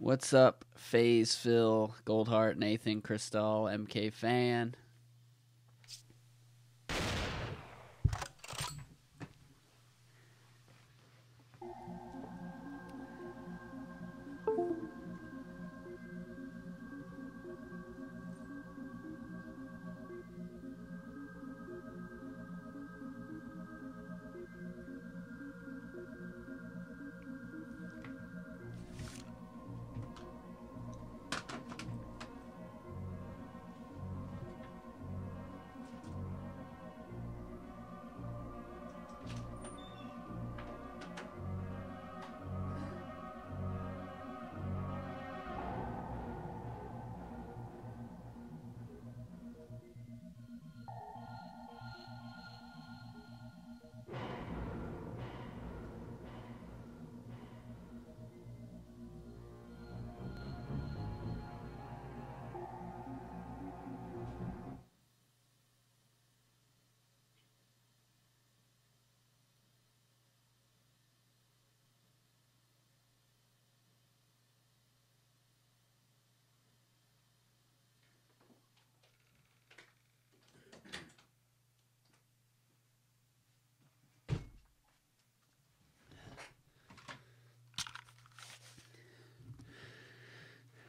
What's up, FaZe, Phil, Goldheart, Nathan, Crystal, MK Fan?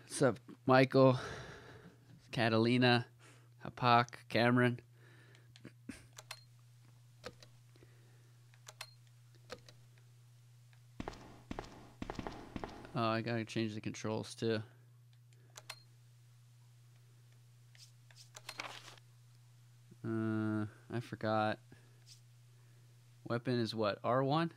What's up, Michael, Catalina, Hapak, Cameron? Oh, I gotta change the controls too. I forgot. Weapon is what? R1?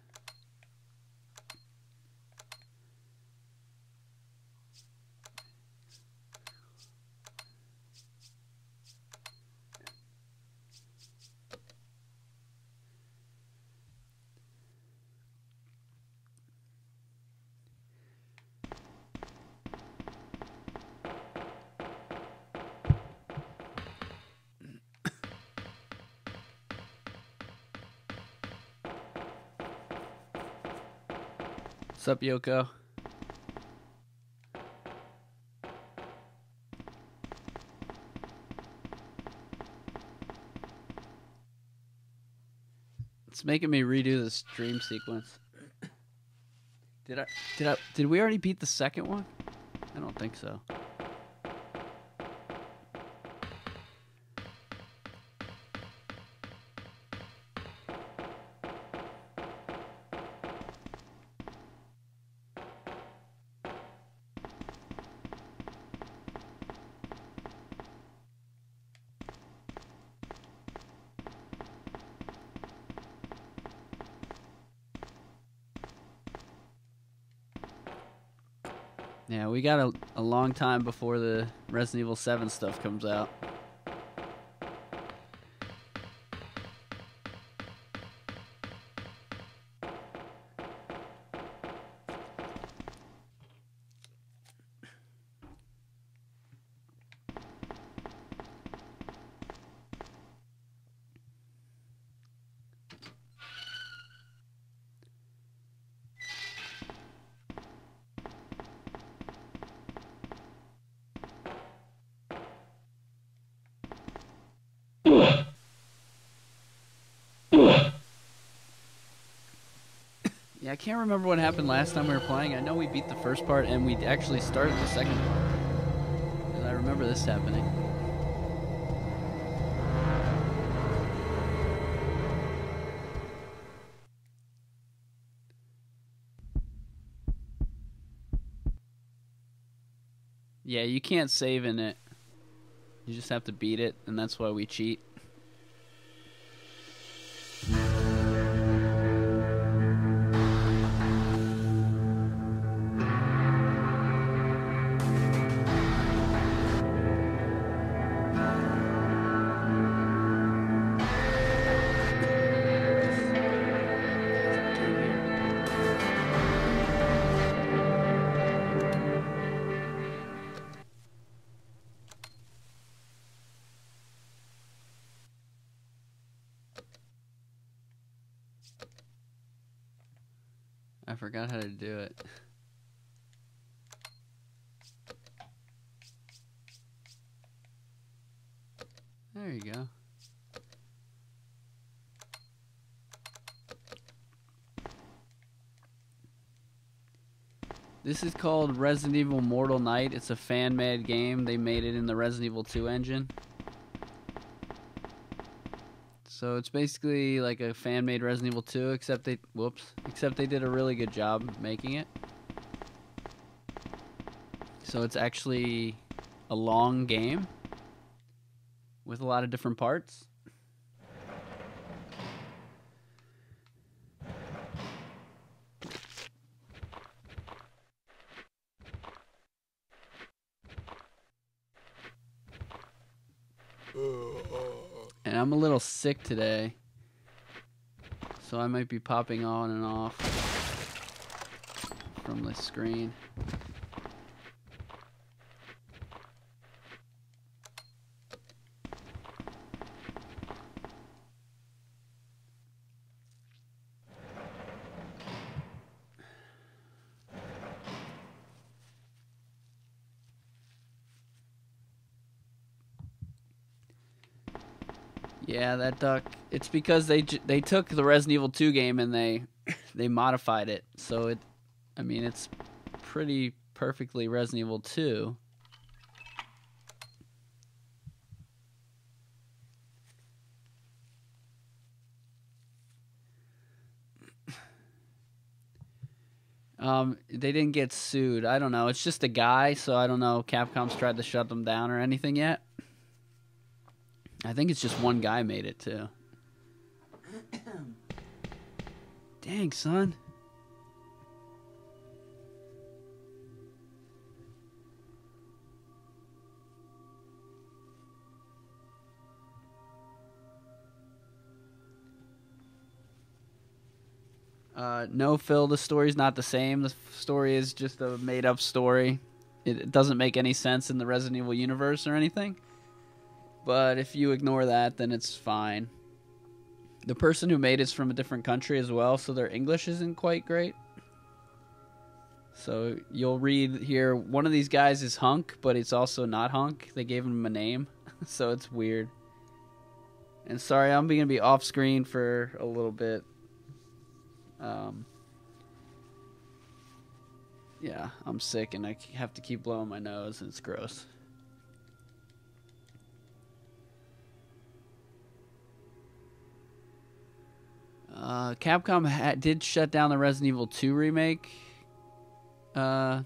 What's up, Yoko? It's making me redo the stream sequence. Did we already beat the second one? I don't think so. Yeah, we got a long time before the Resident Evil 7 stuff comes out. Yeah, I can't remember what happened last time we were playing. I know we beat the first part and we actually started the second part. 'Cause I remember this happening. Yeah, you can't save in it. You just have to beat it, and that's why we cheat. I forgot how to do it. There you go. This is called Resident Evil Mortal Night. It's a fan-made game. They made it in the Resident Evil 2 engine. So it's basically like a fan-made Resident Evil 2, except they did a really good job making it. So it's actually a long game with a lot of different parts. And I'm a little sick today, so I might be popping on and off from the screen. Yeah, that duck. It's because they took the Resident Evil 2 game and they modified it. So it's pretty perfectly Resident Evil 2. They didn't get sued. I don't know. It's just a guy, so I don't know. Capcom's tried to shut them down or anything yet. I think it's just one guy made it, too. Dang, son. No, Phil, the story's not the same. The story is just a made-up story. It doesn't make any sense in the Resident Evil universe or anything. But if you ignore that, then it's fine. The person who made it's from a different country as well, so their English isn't quite great. So you'll read here, one of these guys is Hunk, but it's also not Hunk. They gave him a name, so it's weird. And sorry, I'm going to be off screen for a little bit. Yeah, I'm sick and I have to keep blowing my nose and it's gross. Capcom did shut down the Resident Evil 2 remake, fan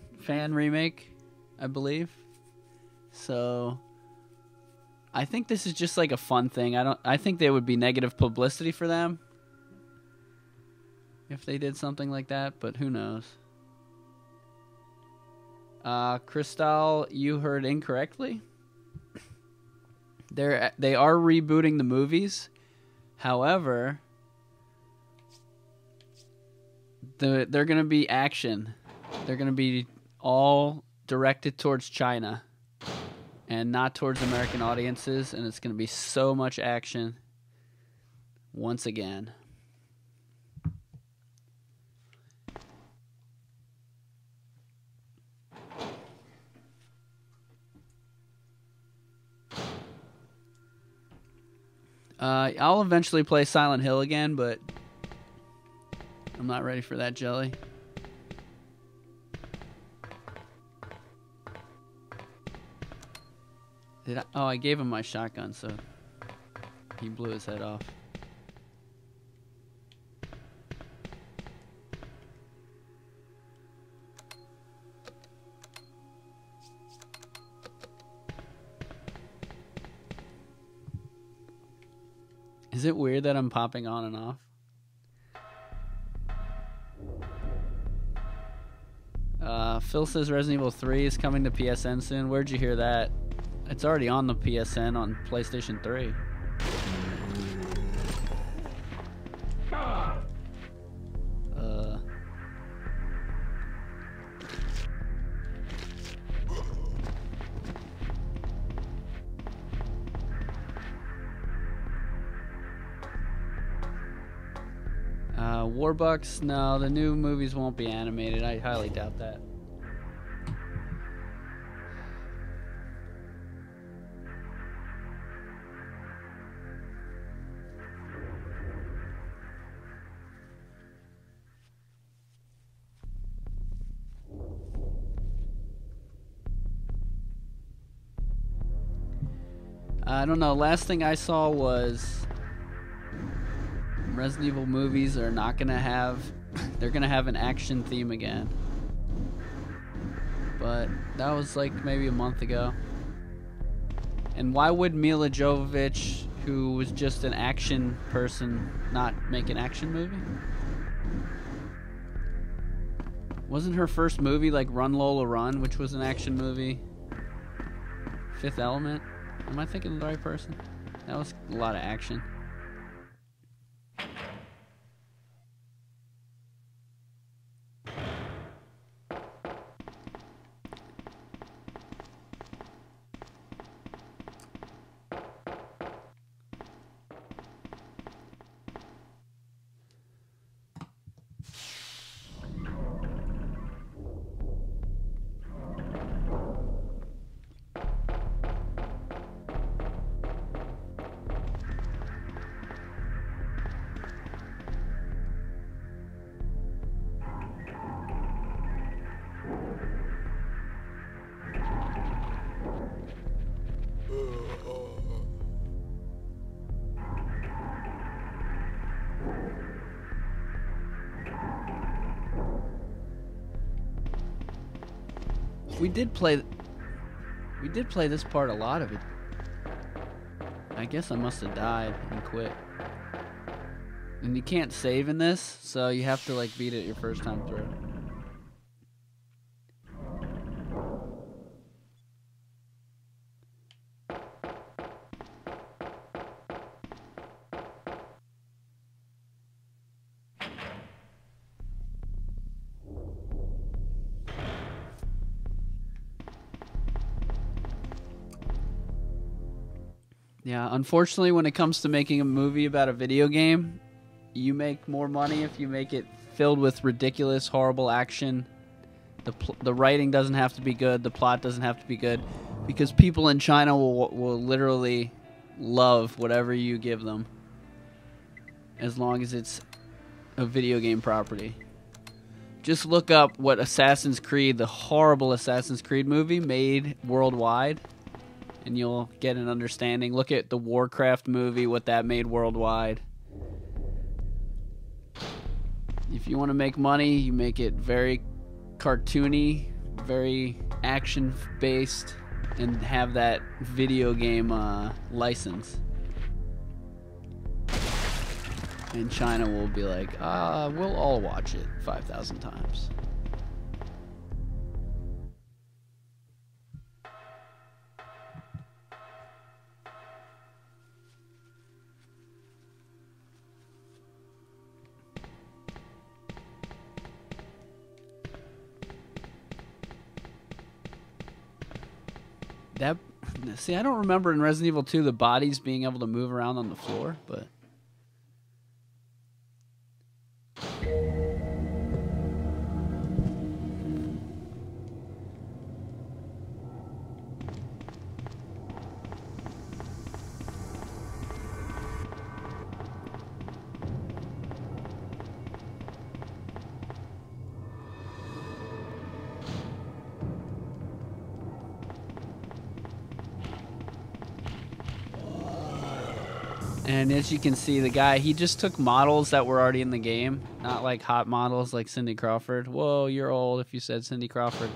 remake, I believe. So I think this is just like a fun thing. I think there would be negative publicity for them if they did something like that, but who knows? Crystal, you heard incorrectly. They are rebooting the movies. However, they're going to be action. They're going to be all directed towards China and not towards American audiences, and it's going to be so much action once again. I'll eventually play Silent Hill again, but I'm not ready for that, Jelly. I gave him my shotgun, so he blew his head off. Is it weird that I'm popping on and off? Phil says Resident Evil 3 is coming to PSN soon. Where'd you hear that? It's already on the PSN on PlayStation 3. Warbucks? No, the new movies won't be animated. I highly doubt that. I don't know. Last thing I saw was Resident Evil movies are not gonna have. They're gonna have an action theme again. But that was like maybe a month ago. And why would Mila Jovovich, who was just an action person, not make an action movie? Wasn't her first movie like Run Lola Run, which was an action movie? Fifth Element? Am I thinking of the right person? That was a lot of action. We did play this part a lot of it. I guess I must have died and quit. And you can't save in this, so you have to like beat it your first time through. Yeah, unfortunately, when it comes to making a movie about a video game, you make more money if you make it filled with ridiculous, horrible action. The writing doesn't have to be good. The plot doesn't have to be good. Because people in China will literally love whatever you give them. As long as it's a video game property. Just look up what Assassin's Creed, the horrible Assassin's Creed movie, made worldwide. And you'll get an understanding. Look at the Warcraft movie, what that made worldwide. If you want to make money, you make it very cartoony, very action-based, and have that video game license. And China will be like, we'll all watch it 5,000 times. See, I don't remember in Resident Evil 2 the bodies being able to move around on the floor, but... And as you can see, the guy, he just took models that were already in the game. Not like hot models like Cindy Crawford. Whoa, you're old if you said Cindy Crawford.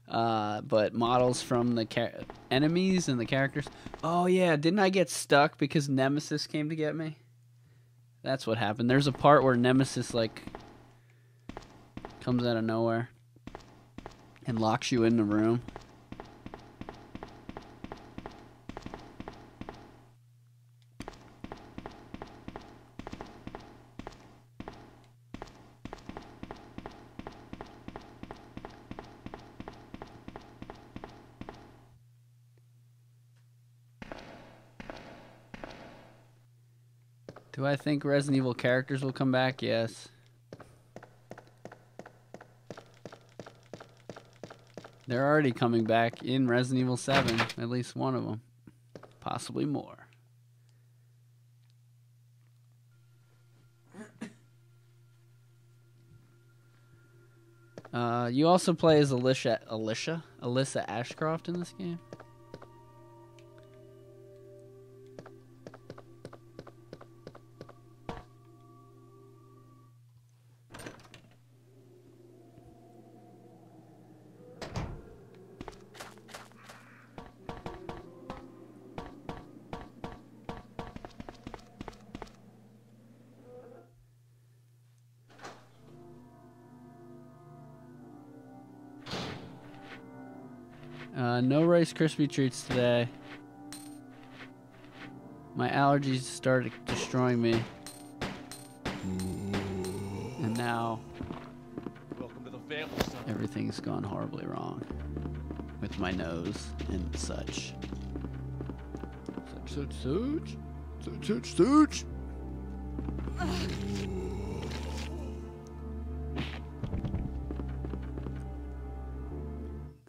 But models from the enemies and the characters. Oh yeah, didn't I get stuck because Nemesis came to get me? That's what happened. There's a part where Nemesis, like, comes out of nowhere and locks you in the room. Do I think Resident Evil characters will come back? Yes. They're already coming back in Resident Evil 7, at least one of them. Possibly more. You also play as Alyssa Ashcroft in this game. No Rice Krispie treats today. My allergies started destroying me. And now Welcome to the family, son. everything's gone horribly wrong with my nose and such. Such.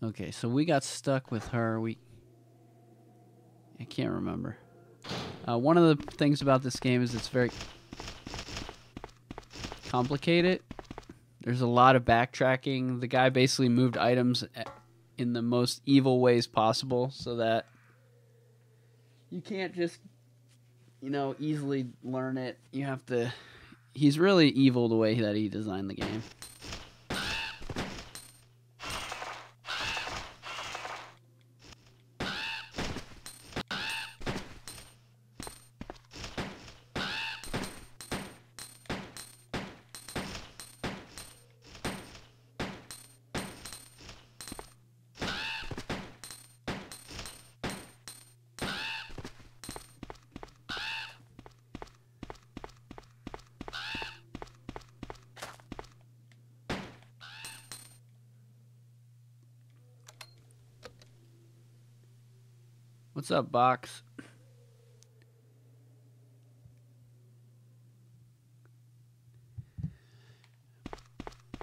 Okay, so we got stuck with her. I can't remember. One of the things about this game is it's very complicated. There's a lot of backtracking. The guy basically moved items in the most evil ways possible so that you can't just, easily learn it. You have to... He's really evil the way that he designed the game. What's up, Box?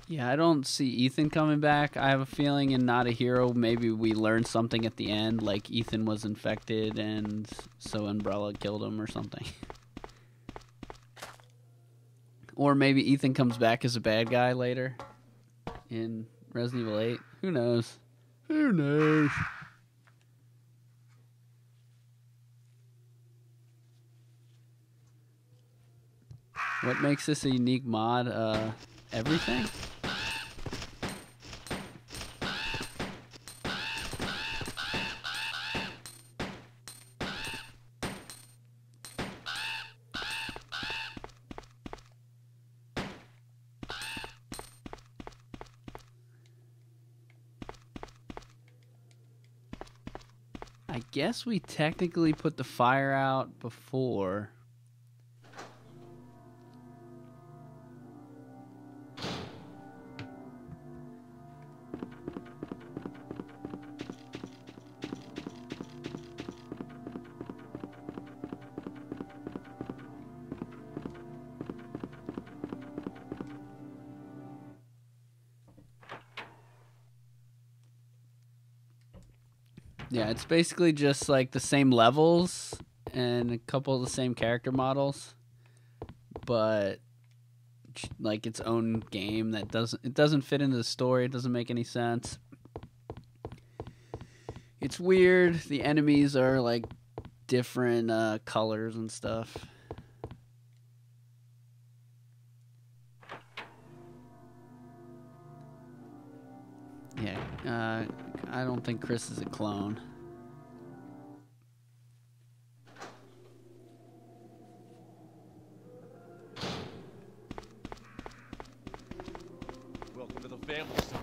Yeah, I don't see Ethan coming back. I have a feeling in Not a Hero, maybe we learn something at the end, like Ethan was infected and so Umbrella killed him or something. Or maybe Ethan comes back as a bad guy later in Resident Evil 8. Who knows? Who knows? What makes this a unique mod? Everything? I guess we technically put the fire out before. Yeah, it's basically just like the same levels and a couple of the same character models, but like its own game that doesn't fit into the story. It doesn't make any sense. It's weird. The enemies are like different colors and stuff. Yeah, I don't think Chris is a clone. Welcome to the family, son.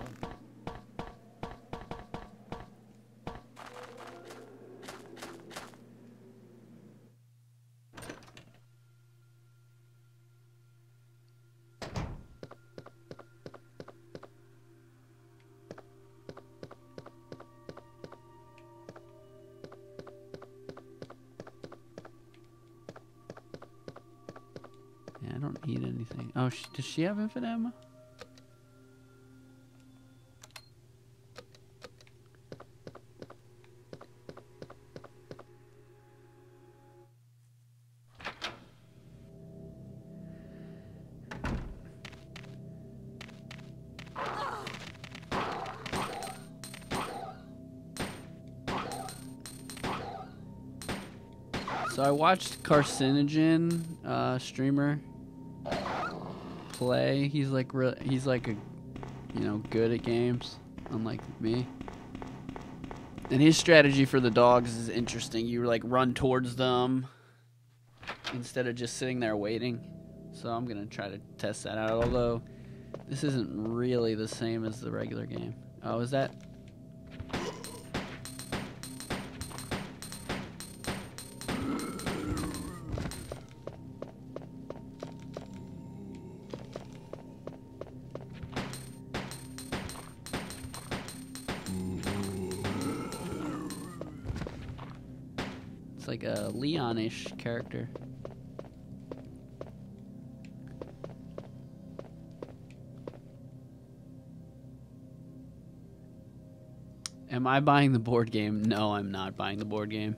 Yeah, I don't need anything. Oh, does she have infinite ammo? So I watched Carcinogen streamer play. He's like a good at games, unlike me. And his strategy for the dogs is interesting. You like run towards them instead of just sitting there waiting. So I'm gonna try to test that out. Although this isn't really the same as the regular game. Oh, is that? like a Leon-ish character. Am I buying the board game? No, I'm not buying the board game.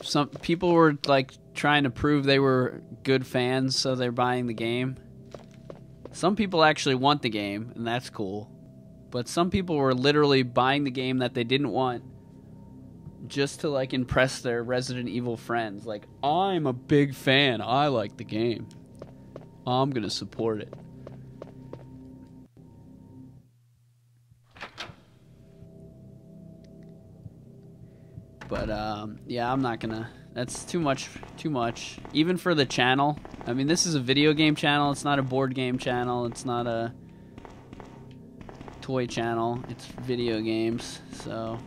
Some people were like trying to prove they were good fans, so they're buying the game. Some people actually want the game, and that's cool. But some people were literally buying the game that they didn't want just to like impress their Resident Evil friends. Like, I'm a big fan. I like the game. I'm gonna support it. But yeah, I'm not gonna. That's too much. Too much. Even for the channel. I mean, this is a video game channel. It's not a board game channel. It's not a toy channel. It's video games. So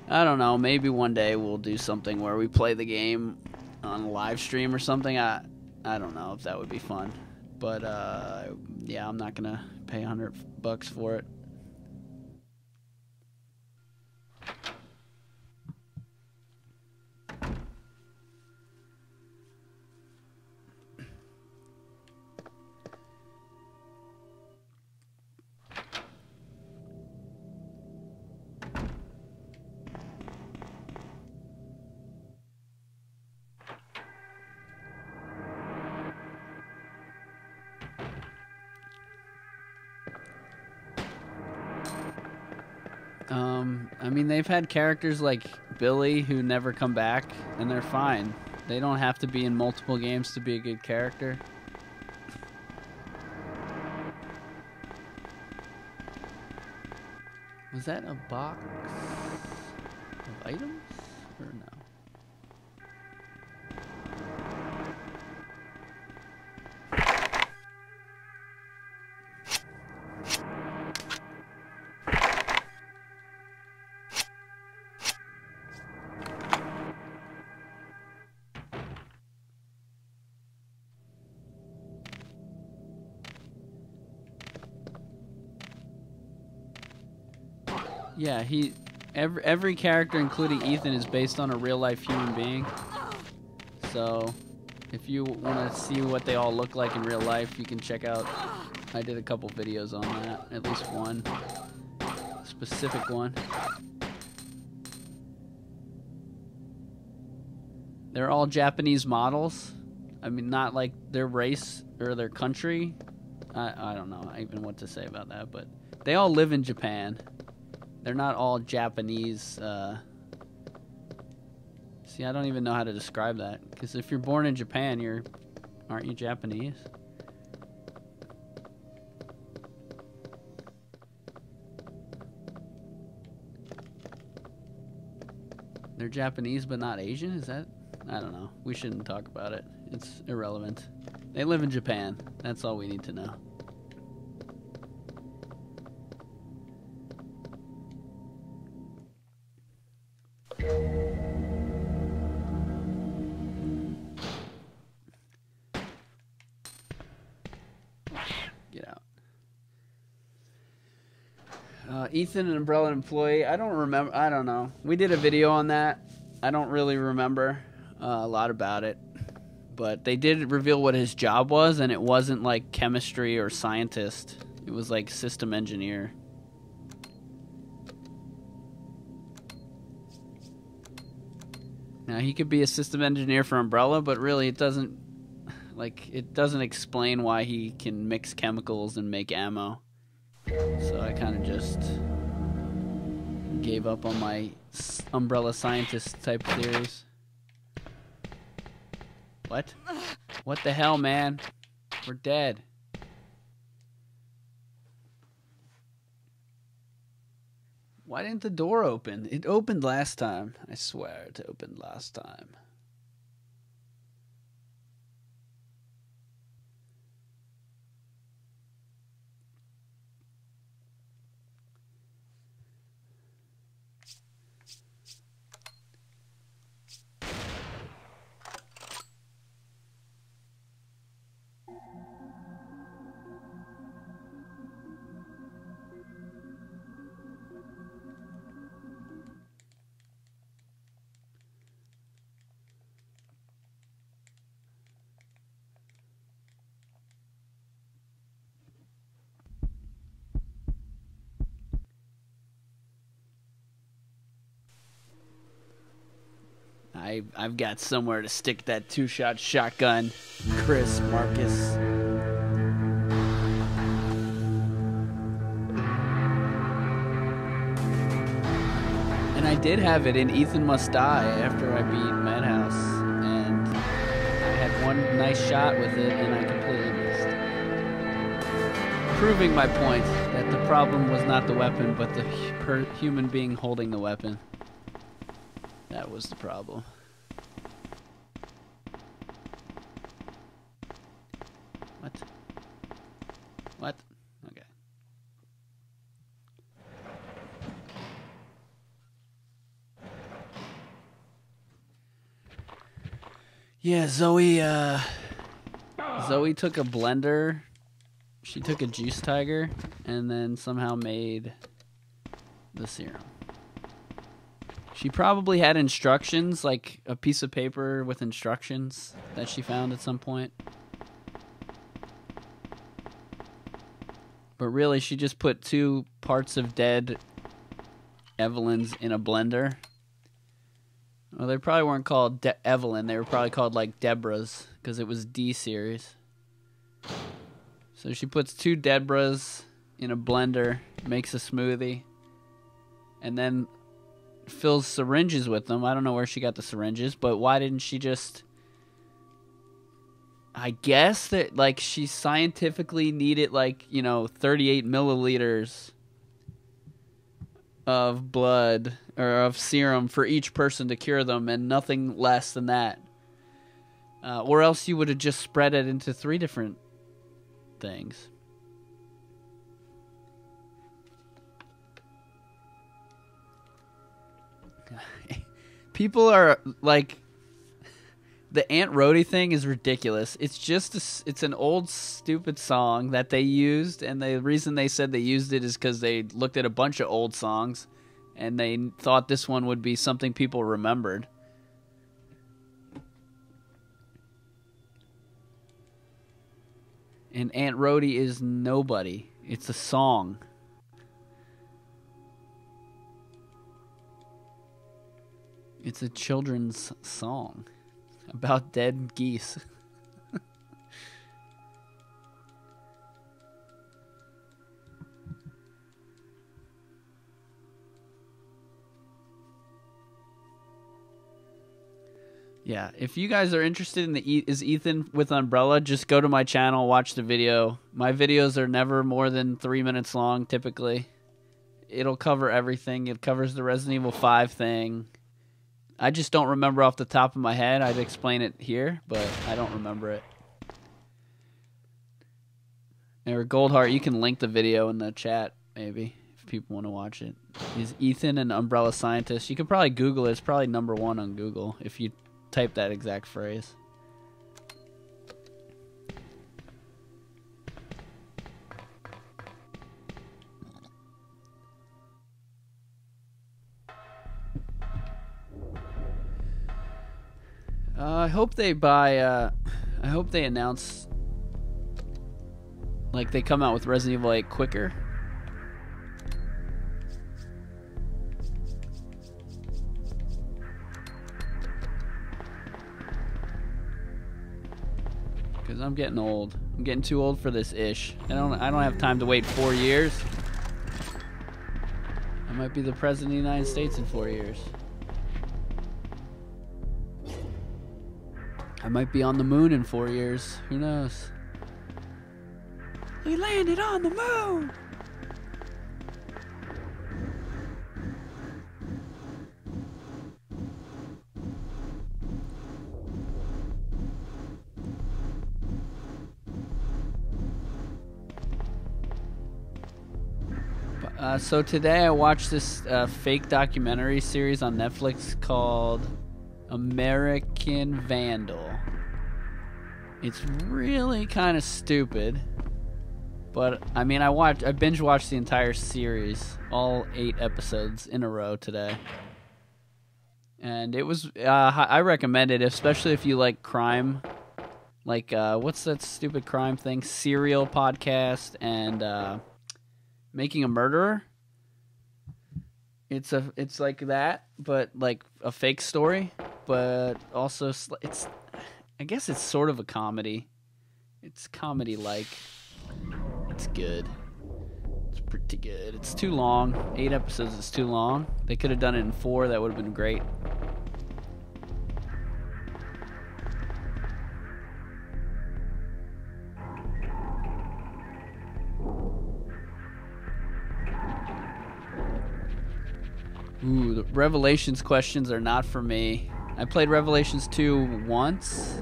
I don't know. Maybe one day we'll do something where we play the game on a live stream or something. I don't know if that would be fun. But yeah, I'm not gonna pay $100 for it. I mean, they've had characters like Billy who never come back, and they're fine. They don't have to be in multiple games to be a good character. Was that a box of items? Or no? Yeah, every character, including Ethan, is based on a real-life human being. So, if you want to see what they all look like in real life, you can check out. I did a couple videos on that, at least one specific one. They're all Japanese models. I mean, not like their race or their country. I don't know even what to say about that, but they all live in Japan. They're not all Japanese. See, I don't even know how to describe that. Because if you're born in Japan, aren't you Japanese? They're Japanese but not Asian? Is that? I don't know. We shouldn't talk about it. It's irrelevant. They live in Japan. That's all we need to know. Get out. Ethan, an Umbrella employee. I don't remember. I don't know. We did a video on that. I don't really remember a lot about it. But they did reveal what his job was, and it wasn't like chemistry or scientist. It was like system engineer. Now, he could be a system engineer for Umbrella, but really it doesn't explain why he can mix chemicals and make ammo. So I kind of just gave up on my Umbrella scientist type theories. What? What the hell, man? We're dead. Why didn't the door open? It opened last time. I swear it opened last time. I've got somewhere to stick that 2-shot shotgun, Chris Marcus. And I did have it in Ethan Must Die after I beat Madhouse, and I had one nice shot with it, and I completely missed. Proving my point that the problem was not the weapon, but the human being holding the weapon. That was the problem. What? Okay. Yeah, Zoe took a blender. She took a juice tiger and then somehow made the serum. She probably had instructions, like a piece of paper with instructions that she found at some point. But really, she just put 2 parts of dead Evelyns in a blender. Well, they probably weren't called Evelyn. They were probably called, like, Deborah's, because it was D series. So she puts 2 Deborahs in a blender, makes a smoothie, and then fills syringes with them. I don't know where she got the syringes, but why didn't she just... I guess that, like, she scientifically needed, like, 38 milliliters of blood or of serum for each person to cure them, and nothing less than that. Or else you would have just spread it into 3 different things. People are, like... The Aunt Rhody thing is ridiculous. It's just it's an old stupid song that they used, and the reason they said they used it is because they looked at a bunch of old songs, and they thought this one would be something people remembered. And Aunt Rhody is nobody. It's a song. It's a children's song. About dead geese. Yeah, if you guys are interested in is Ethan with Umbrella, just go to my channel, watch the video. My videos are never more than 3 minutes long, typically. It'll cover everything. It covers the Resident Evil 5 thing. I just don't remember off the top of my head. I'd explain it here, but I don't remember it. Or Goldheart, you can link the video in the chat, maybe, if people want to watch it. Is Ethan an Umbrella Scientist? You could probably Google it. It's probably #1 on Google if you type that exact phrase. I hope they I hope they announce, like, they come out with Resident Evil 8 quicker. Because I'm getting old. I'm getting too old for this ish. I don't have time to wait 4 years. I might be the president of the United States in 4 years. I might be on the moon in 4 years. Who knows? We landed on the moon! So today I watched this fake documentary series on Netflix called American Vandal. It's really kind of stupid, but I mean, I binge watched the entire series, all 8 episodes in a row today, and it was I recommend it, especially if you like crime, like what's that stupid crime thing, Serial podcast and Making a Murderer. It's like that, but like a fake story. but also it's. I guess it's sort of a comedy. It's comedy-like. It's good. It's pretty good. It's too long. 8 episodes is too long. They could have done it in 4. That would have been great. Ooh, the Revelations questions are not for me. I played Revelations 2 once.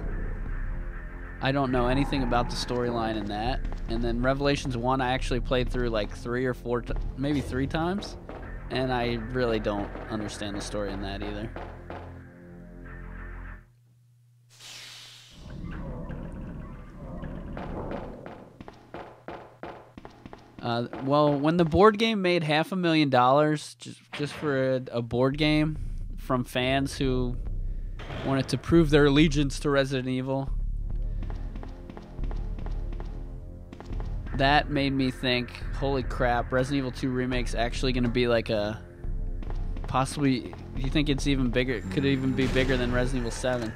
I don't know anything about the storyline in that. And then Revelations 1 I actually played through like 3 or 4, maybe 3 times. And I really don't understand the story in that either. Well, when the board game made $500,000 just for a board game from fans who wanted to prove their allegiance to Resident Evil, that made me think, holy crap, Resident Evil 2 Remake's actually going to be like a possibly, do you think it's even bigger, could it even be bigger than Resident Evil 7?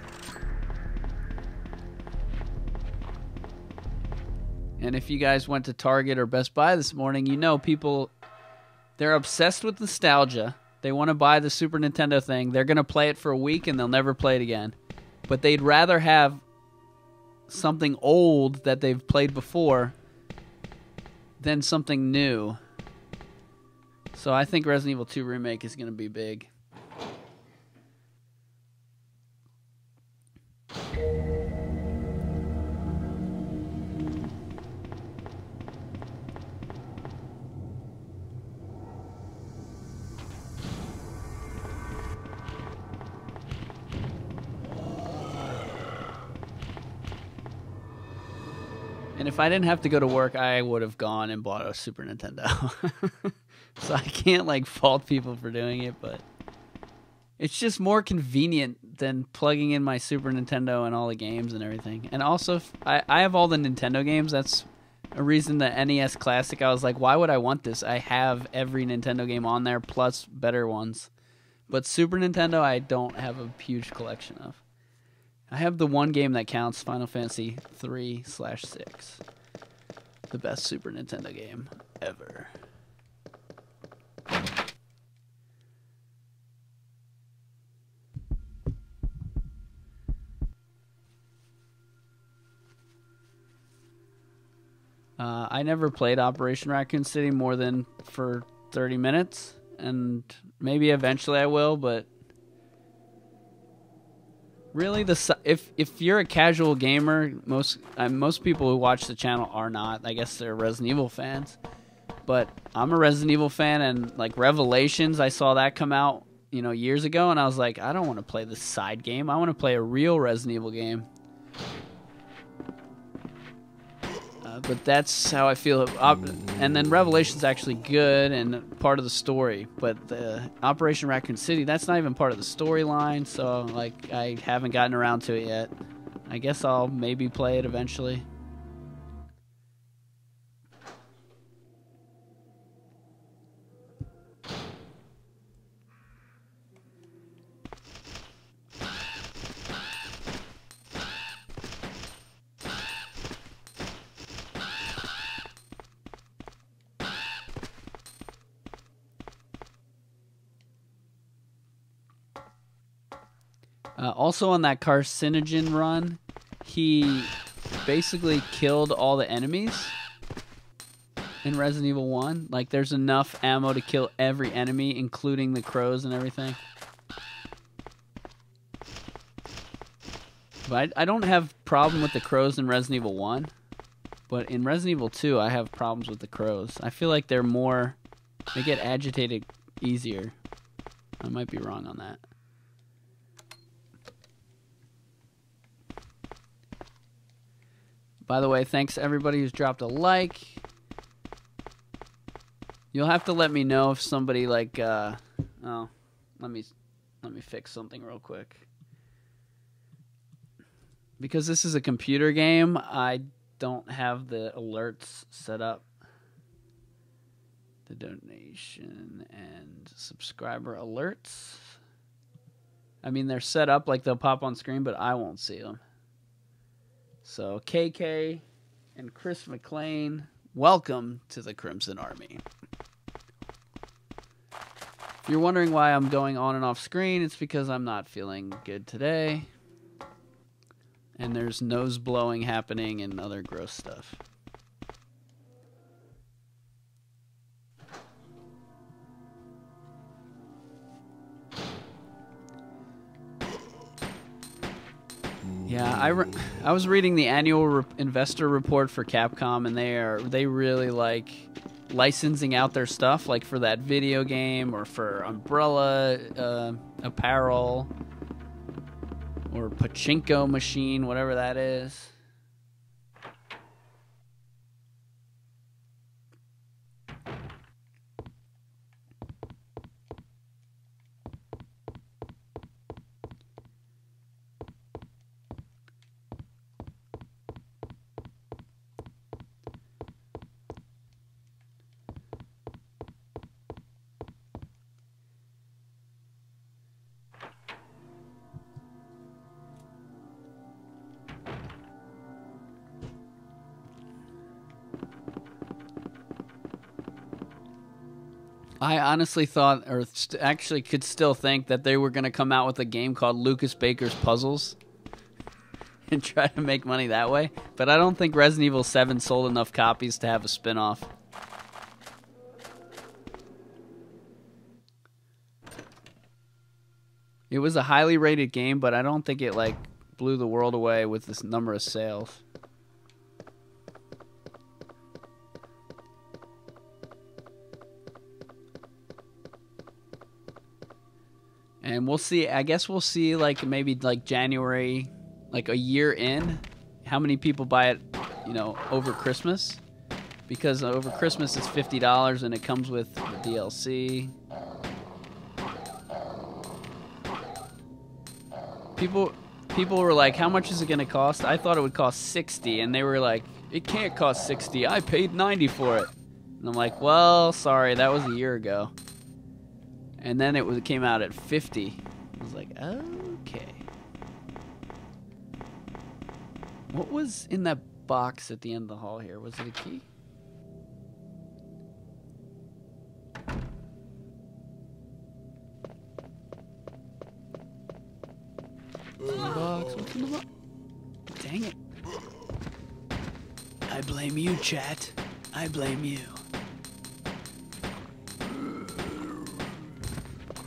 And if you guys went to Target or Best Buy this morning, you know people, they're obsessed with nostalgia. They want to buy the Super Nintendo thing. They're going to play it for a week and they'll never play it again. But they'd rather have something old that they've played before than something new. So I think Resident Evil 2 Remake is going to be big. And if I didn't have to go to work, I would have gone and bought a Super Nintendo. So I can't like fault people for doing it, but it's just more convenient than plugging in my Super Nintendo and all the games and everything. And also, I have all the Nintendo games. That's a reason the NES Classic, I was like, why would I want this? I have every Nintendo game on there, plus better ones. But Super Nintendo, I don't have a huge collection of. I have the one game that counts, Final Fantasy 3/6. The best Super Nintendo game ever. I never played Operation Raccoon City more than for 30 minutes, and maybe eventually I will, but really, if you're a casual gamer, most people who watch the channel are not. I guess they're Resident Evil fans. But I'm a Resident Evil fan, and like Revelations, I saw that come out, years ago, and I was like, I don't want to play this side game. I want to play a real Resident Evil game. But that's how I feel. And then Revelation's actually good and part of the story. But the Operation Raccoon City, that's not even part of the storyline. So like, I haven't gotten around to it yet. I guess I'll maybe play it eventually. Also on that carcinogen run, he basically killed all the enemies in Resident Evil 1. Like, there's enough ammo to kill every enemy, including the crows and everything. But I don't have problem with the crows in Resident Evil 1. But in Resident Evil 2, I have problems with the crows. I feel like they get agitated easier. I might be wrong on that. By the way, thanks to everybody who's dropped a like. You'll have to let me know if somebody let me fix something real quick. Because this is a computer game, I don't have the alerts set up. The donation and subscriber alerts. I mean, they're set up like they'll pop on screen, but I won't see them. So, KK and Chris McLean, welcome to the Crimson Army. If you're wondering why I'm going on and off screen, it's because I'm not feeling good today. And there's nose blowing happening and other gross stuff. Yeah, I was reading the annual investor report for Capcom, and they really like licensing out their stuff, like for that video game or for Umbrella apparel or pachinko machine, whatever that is. I honestly thought, or actually could still think, that they were going to come out with a game called Lucas Baker's Puzzles and try to make money that way. But I don't think Resident Evil 7 sold enough copies to have a spin-off. It was a highly rated game, but I don't think it like blew the world away with this number of sales. And we'll see, I guess we'll see like maybe like January, like a year in, how many people buy it, you know, over Christmas. Because over Christmas it's $50 and it comes with the DLC. People were like, how much is it going to cost? I thought it would cost $60, and they were like, it can't cost $60. I paid $90 for it. And I'm like, well, sorry, that was a year ago. And then it came out at $50. I was like, okay. What was in that box at the end of the hall here? Was it a key? Box. What's in the box? Dang it. I blame you, chat. I blame you.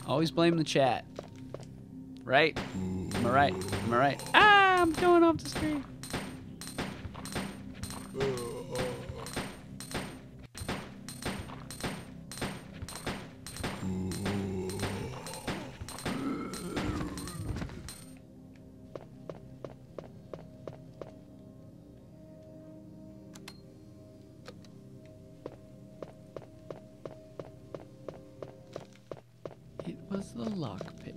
Always blame the chat. Right? Am I right? Am I right? Ah, I'm going off the screen. It was the lockpick.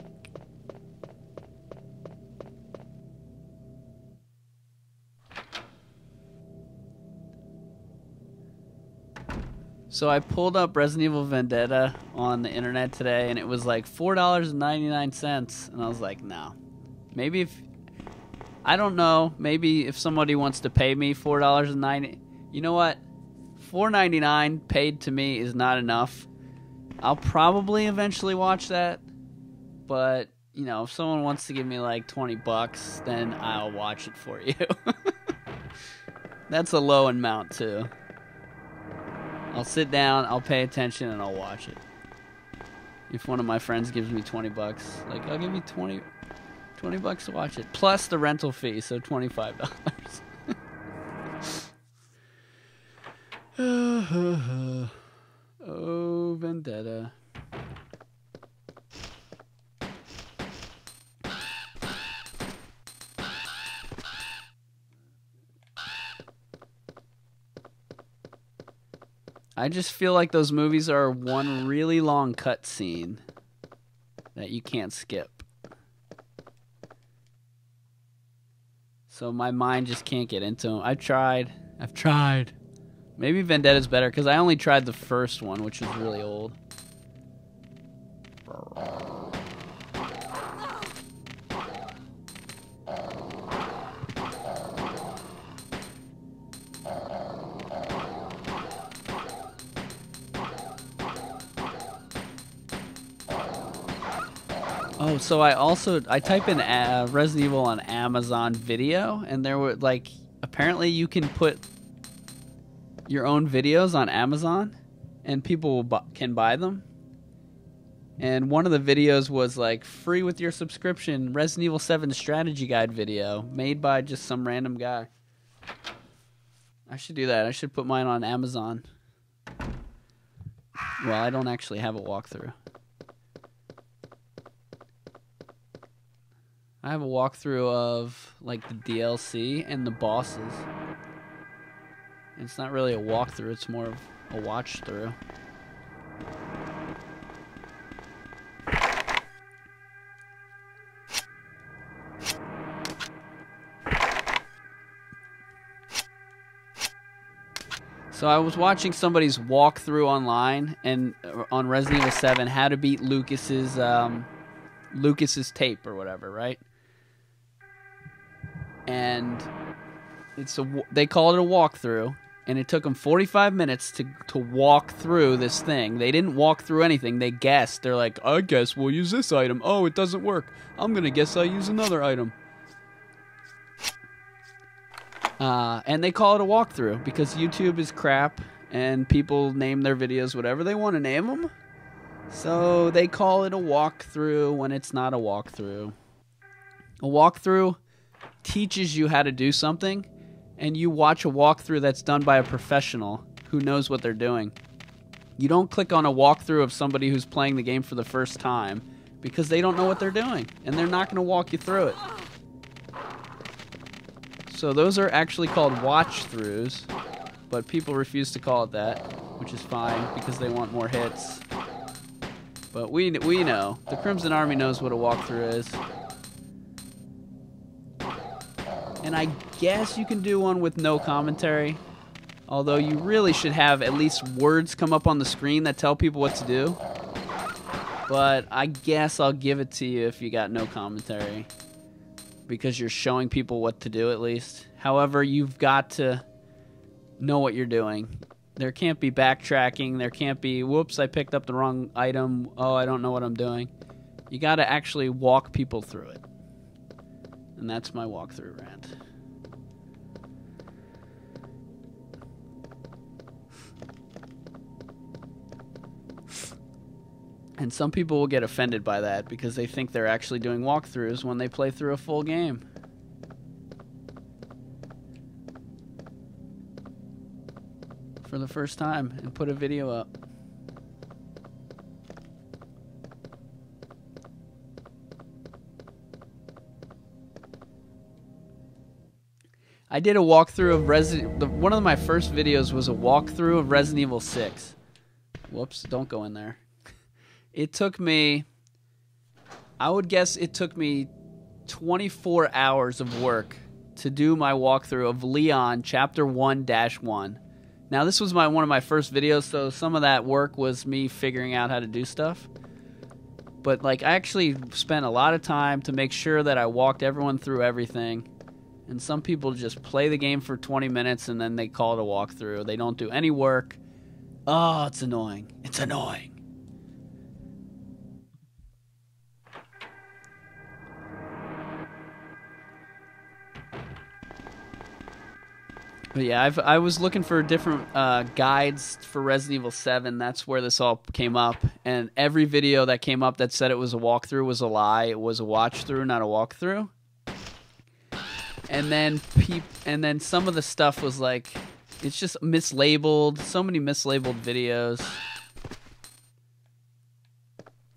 So I pulled up Resident Evil Vendetta on the internet today, and it was like $4.99, and I was like, no. Maybe if... I don't know. Maybe if somebody wants to pay me $4.90... You know what? $4.99 paid to me is not enough. I'll probably eventually watch that, but, you know, if someone wants to give me like $20, then I'll watch it for you. That's a low amount, too. I'll sit down, I'll pay attention, and I'll watch it. If one of my friends gives me $20, like, I'll give you 20 bucks to watch it, plus the rental fee, so $25. Oh, Vendetta. I just feel like those movies are one really long cutscene that you can't skip. So my mind just can't get into them. I've tried. Maybe Vendetta's better, because I only tried the first one, which was really old. Oh, so I type in Resident Evil on Amazon Video, and there were like apparently you can put your own videos on Amazon, and people can buy them. And one of the videos was like free with your subscription Resident Evil 7 strategy guide video made by just some random guy. I should do that. I should put mine on Amazon. Well, I don't actually have a walkthrough. I have a walkthrough of like the DLC and the bosses. It's not really a walkthrough, it's more of a watch through. So I was watching somebody's walkthrough online and on Resident Evil 7 how to beat Lucas's tape or whatever, right? And they call it a walkthrough, and it took them 45 minutes to walk through this thing. They didn't walk through anything. They guessed. They're like, I guess we'll use this item. Oh, it doesn't work. I'm going to guess I'll use another item. And they call it a walkthrough because YouTube is crap and people name their videos whatever they want to name them. So they call it a walkthrough when it's not a walkthrough. A walkthrough teaches you how to do something, and you watch a walkthrough that's done by a professional who knows what they're doing. You don't click on a walkthrough of somebody who's playing the game for the first time because they don't know what they're doing, and they're not going to walk you through it. So those are actually called watch-throughs, but people refuse to call it that, which is fine because they want more hits. But we know. The Crimson Army knows what a walkthrough is. And I guess you can do one with no commentary, although you really should have at least words come up on the screen that tell people what to do. But I guess I'll give it to you if you got no commentary, because you're showing people what to do at least. However, you've got to know what you're doing. There can't be backtracking. There can't be, whoops, I picked up the wrong item. Oh, I don't know what I'm doing. You got to actually walk people through it. And that's my walkthrough rant. And some people will get offended by that because they think they're actually doing walkthroughs when they play through a full game. For the first time and put a video up. I did a walkthrough of one of my first videos was a walkthrough of Resident Evil 6. Whoops, don't go in there. It took me, I would guess it took me 24 hours of work to do my walkthrough of Leon Chapter 1-1. Now, this was one of my first videos, so some of that work was me figuring out how to do stuff. But, like, I actually spent a lot of time to make sure that I walked everyone through everything. And some people just play the game for 20 minutes and then they call it a walkthrough. They don't do any work. Oh, it's annoying. It's annoying. But yeah, I was looking for different guides for Resident Evil 7. That's where this all came up. And every video that came up that said it was a walkthrough was a lie. It was a watch-through, not a walkthrough. And then some of the stuff was like, it's just mislabeled. So many mislabeled videos.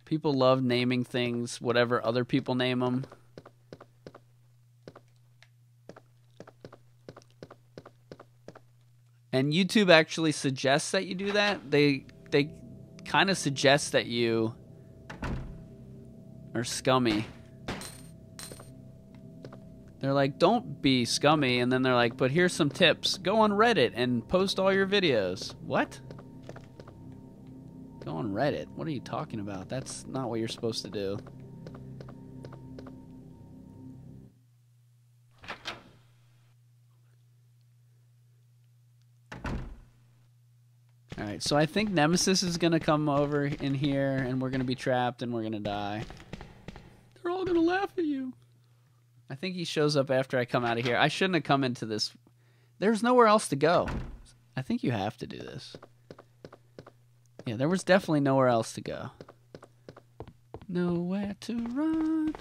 People love naming things whatever other people name them. And YouTube actually suggests that you do that. They kind of suggest that you are scummy. They're like, don't be scummy. And then they're like, but here's some tips. Go on Reddit and post all your videos. What? Go on Reddit? What are you talking about? That's not what you're supposed to do. Alright, so I think Nemesis is going to come over in here, and we're going to be trapped, and we're going to die. laugh at you. I think he shows up after I come out of here. I shouldn't have come into this. There's nowhere else to go. I think you have to do this. Yeah, there was definitely nowhere else to go. Nowhere to run.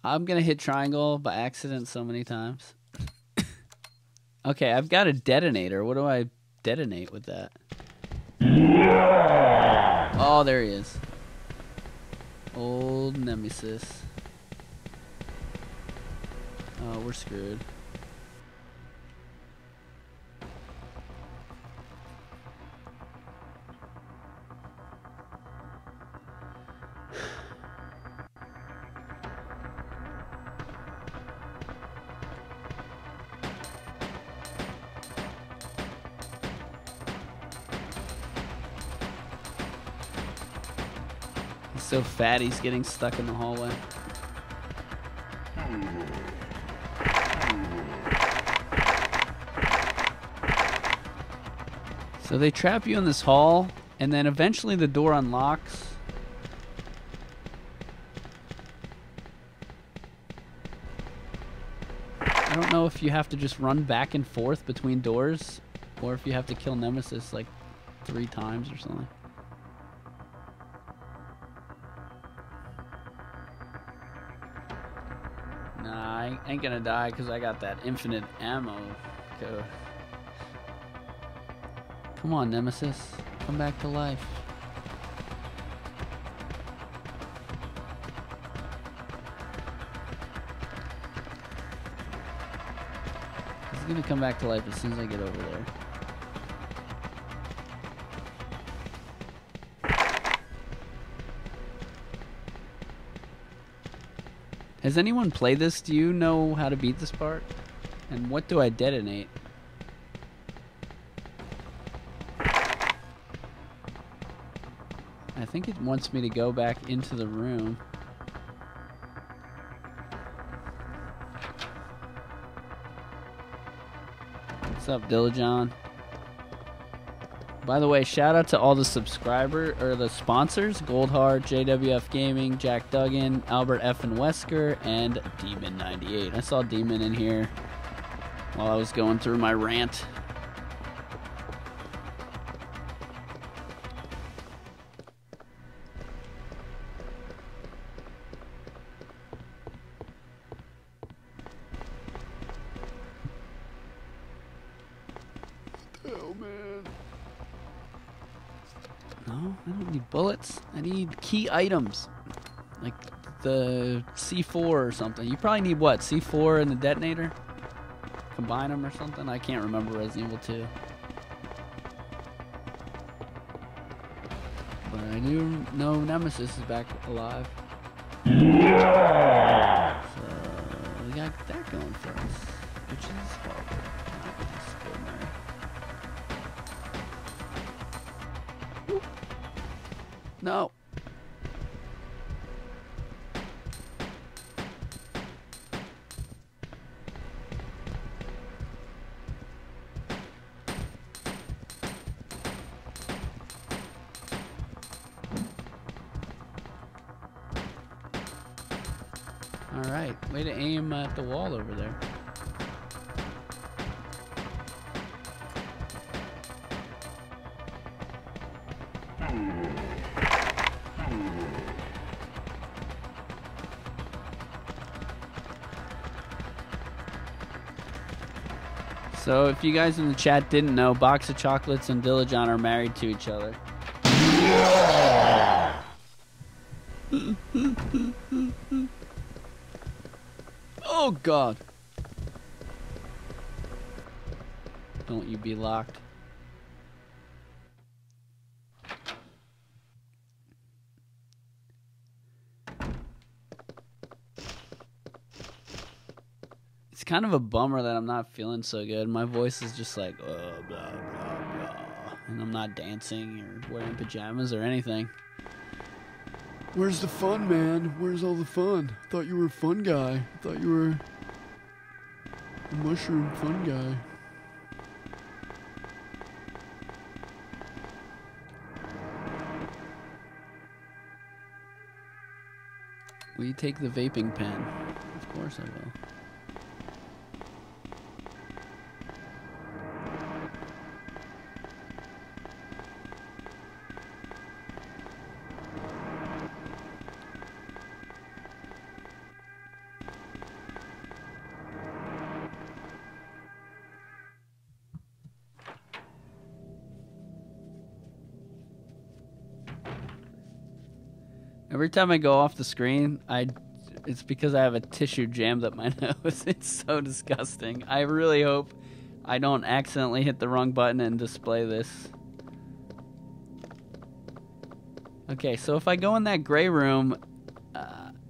I'm going to hit triangle by accident so many times. Okay, I've got a detonator. What do I detonate with that? Oh, there he is. Old Nemesis. Oh, we're screwed. He's so fat he's getting stuck in the hallway. So they trap you in this hall, and then eventually the door unlocks. I don't know if you have to just run back and forth between doors, or if you have to kill Nemesis like 3 times or something. Nah, I ain't gonna die because I got that infinite ammo code. Come on, Nemesis. Come back to life. He's gonna come back to life as soon as I get over there. Has anyone played this? Do you know how to beat this part? And what do I detonate? I think it wants me to go back into the room. What's up, Dillajon? By the way, shout out to all the the sponsors: Goldheart, JWF Gaming, Jack Duggan, Albert F. and Wesker, and Demon98. I saw Demon in here while I was going through my rant. Oh, man. No, I don't need bullets. I need key items. Like the C4 or something. You probably need what? C4 and the detonator? Combine them or something? I can't remember Resident Evil 2. But I do know Nemesis is back alive. So we got that going for us, which is horrible. Not extraordinary. No. All right, way to aim at the wall over there. So if you guys in the chat didn't know, Box of Chocolates and Dillajon are married to each other. Oh God. Don't you be locked. It's kind of a bummer that I'm not feeling so good. My voice is just like, blah, blah, blah. And I'm not dancing or wearing pajamas or anything. Where's the fun, man? Where's all the fun? I thought you were a fun guy. I thought you were a mushroom fun guy. Will you take the vaping pen? Of course I will. Every time I go off the screen, it's because I have a tissue jammed up my nose. It's so disgusting. I really hope I don't accidentally hit the wrong button and display this. Okay, so if I go in that gray room,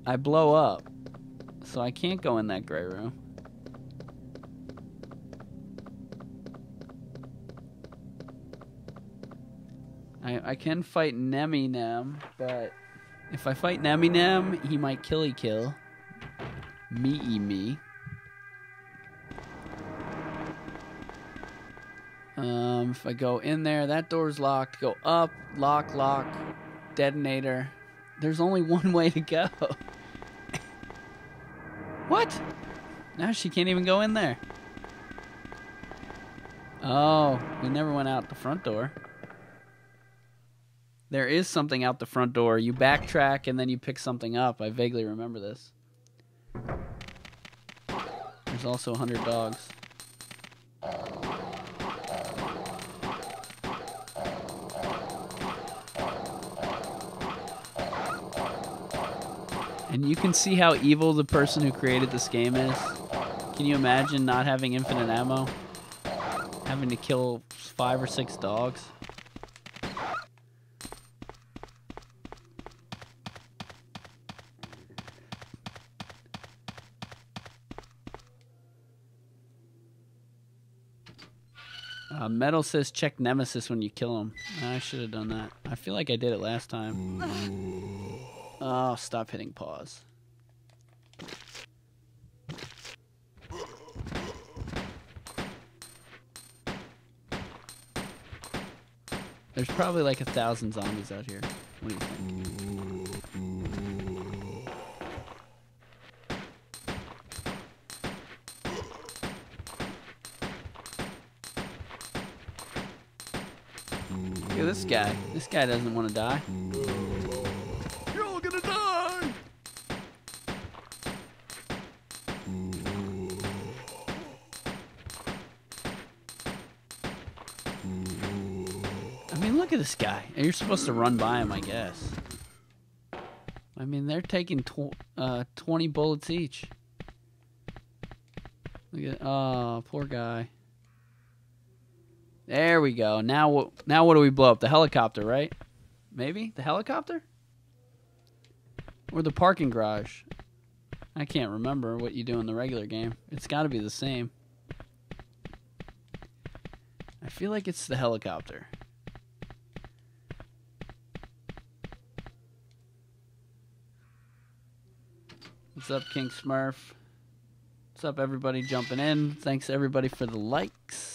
I blow up. So I can't go in that gray room. I can fight Neminem, but if I fight Neminem, he might kill. Me. If I go in there, that door's locked. Go up, lock, detonator. There's only one way to go. What? Now she can't even go in there. Oh, we never went out the front door. There is something out the front door. You backtrack and then you pick something up. I vaguely remember this. There's also 100 dogs. And you can see how evil the person who created this game is. Can you imagine not having infinite ammo? Having to kill 5 or 6 dogs? Metal says check Nemesis when you kill him. I should have done that. I feel like I did it last time. Oh, stop hitting pause. There's probably like 1,000 zombies out here. What do you think? Look at this guy. This guy doesn't want to die. You're all gonna die! I mean, look at this guy. You're supposed to run by him, I guess. I mean, they're taking 20 bullets each. Look at, oh, poor guy. There we go. Now what do we blow up? The helicopter, right? Maybe? The helicopter? Or the parking garage? I can't remember what you do in the regular game. It's got to be the same. I feel like it's the helicopter. What's up, King Smurf? What's up, everybody jumping in? Thanks, everybody, for the likes.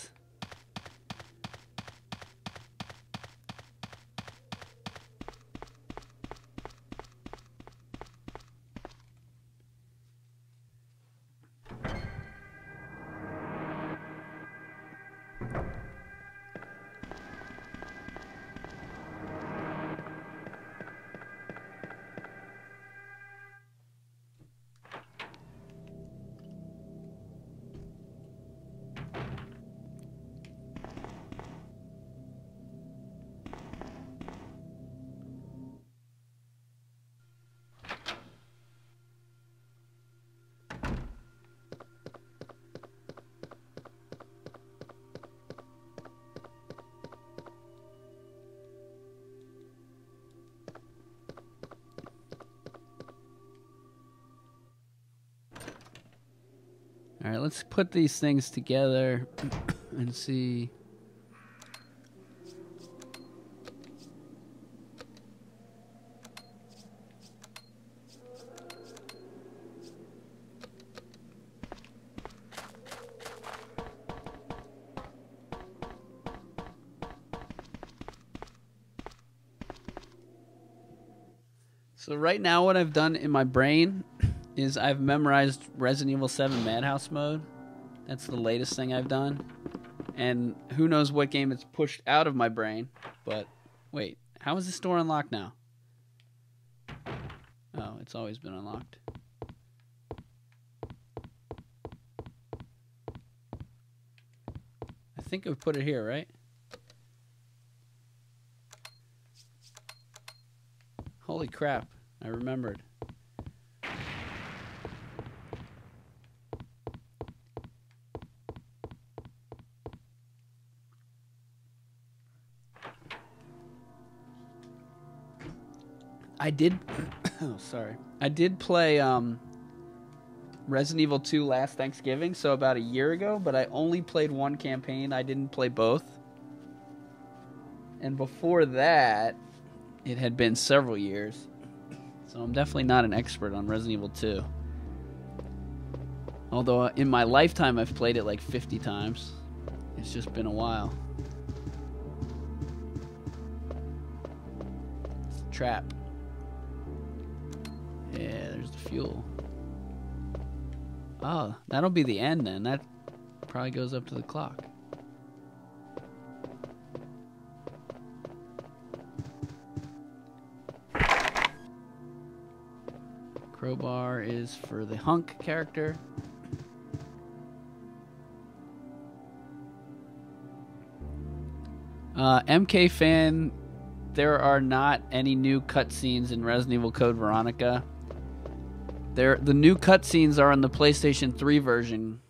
let's put these things together and see. So right now what I've done in my brain is I've memorized Resident Evil 7 Madhouse mode. That's the latest thing I've done. And who knows what game it's pushed out of my brain. But wait, how is this door unlocked now? Oh, it's always been unlocked. I think I've put it here, right? Holy crap, I remembered. I did oh sorry. I did play Resident Evil 2 last Thanksgiving, so about a year ago, but I only played one campaign. I didn't play both. And before that, it had been several years. So I'm definitely not an expert on Resident Evil 2. Although in my lifetime I've played it like 50 times. It's just been a while. It's a trap. Yeah, there's the fuel. Oh, that'll be the end then. That probably goes up to the clock. Crowbar is for the Hunk character. MK fan, there are not any new cutscenes in Resident Evil Code Veronica. The new cutscenes are on the PlayStation 3 version.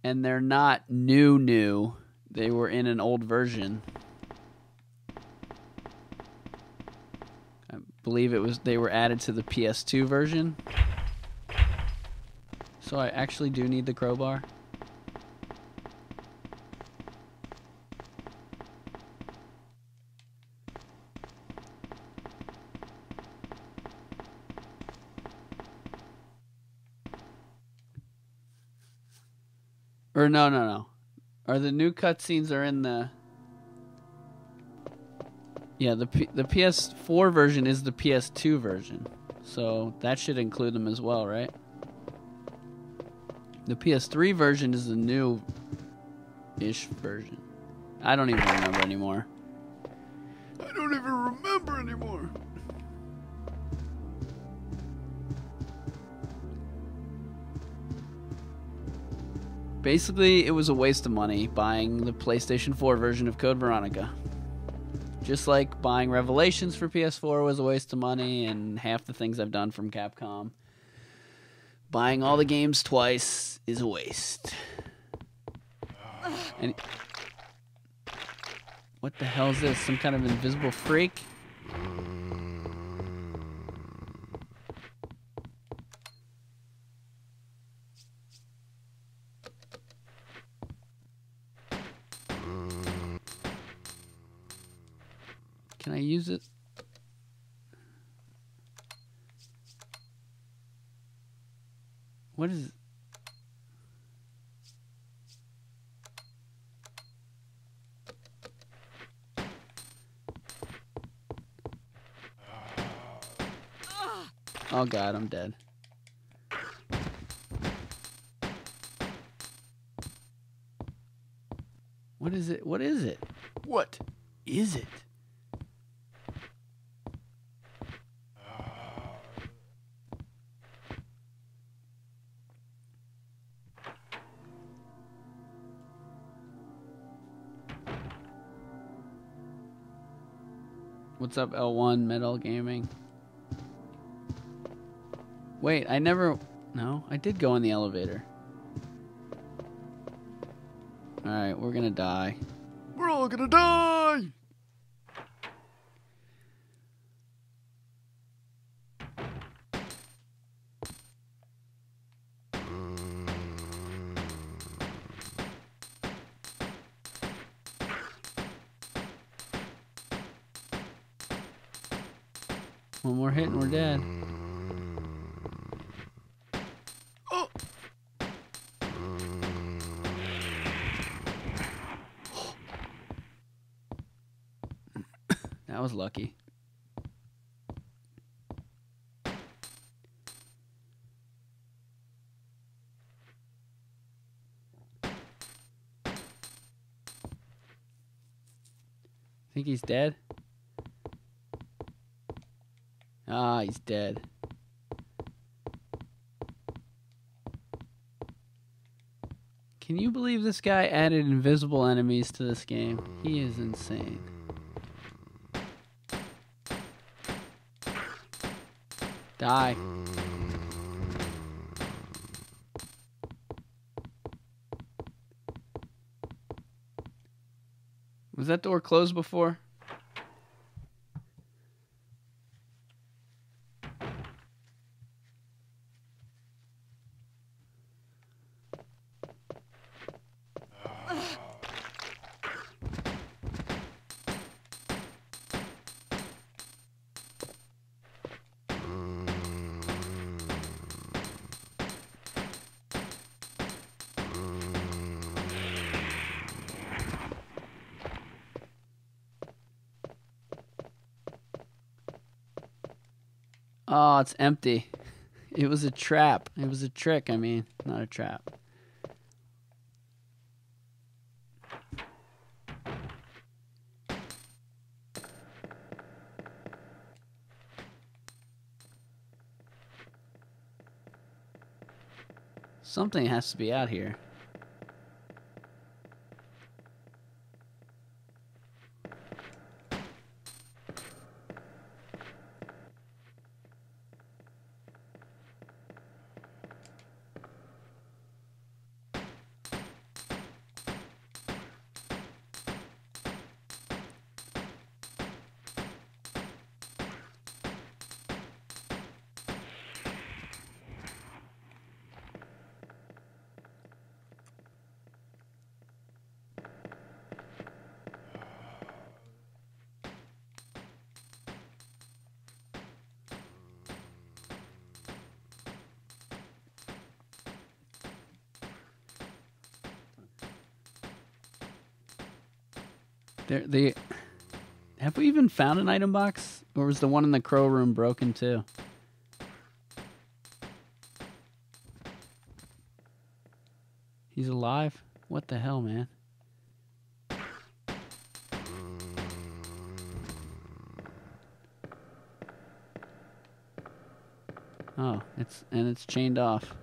And they're not new. They were in an old version. I believe they were added to the PS2 version. So I actually do need the crowbar. Or no. Are the new cutscenes are in the... Yeah, the PS4 version is the PS2 version. So that should include them as well, right? The PS3 version is the new-ish version. I don't even remember anymore. I don't even remember anymore. Basically, it was a waste of money buying the PlayStation 4 version of Code Veronica. Just like buying Revelations for PS4 was a waste of money, and half the things I've done from Capcom. Buying all the games twice is a waste. And what the hell is this? Some kind of invisible freak? Can I use it? What is it? Oh god, I'm dead. What is it? What is it? What is it? What's up, L1 Metal Gaming? Wait, I never... No, I did go in the elevator. Alright, we're gonna die. We're all gonna die! One more hit and we're dead. Oh! That was lucky. Think he's dead? Ah, he's dead. Can you believe this guy added invisible enemies to this game? He is insane. Die. Was that door closed before? Oh, it's empty. It was a trap. It was a trick, I mean, not a trap. Something has to be out here. Have we even found an item box? Or was the one in the crow room broken too? He's alive? What the hell, man? Oh, it's chained off.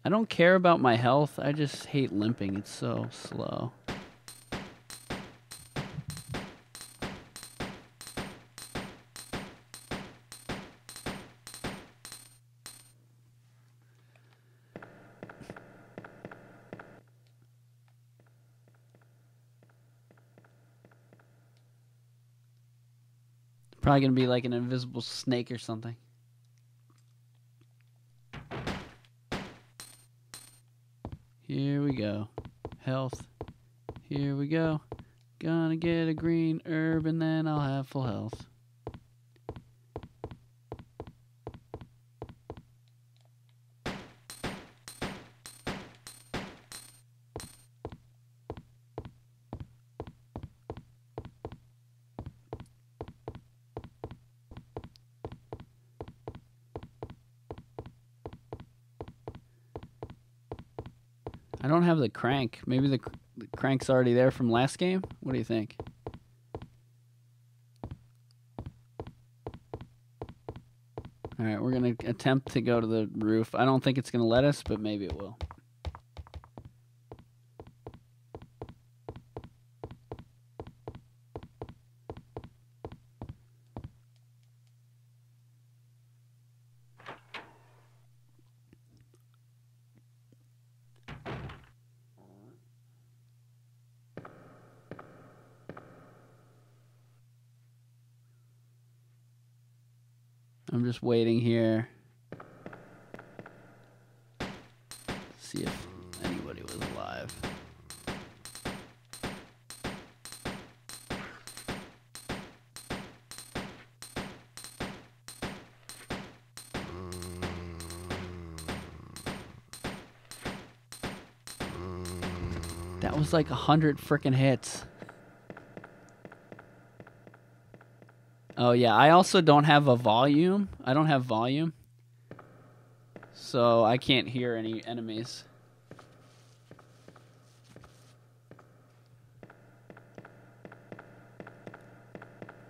I don't care about my health. I just hate limping. It's so slow. Probably gonna be like an invisible snake or something. Here we go. Health. Here we go. Gonna get a green herb and then I'll have full health. I don't have the crank. Maybe the crank's already there from last game? What do you think? Alright, we're going to attempt to go to the roof. I don't think it's going to let us, but maybe it will. I'm just waiting here. See if anybody was alive. That was like 100 freaking hits. Oh yeah, I also don't have a volume. I don't have volume. So I can't hear any enemies.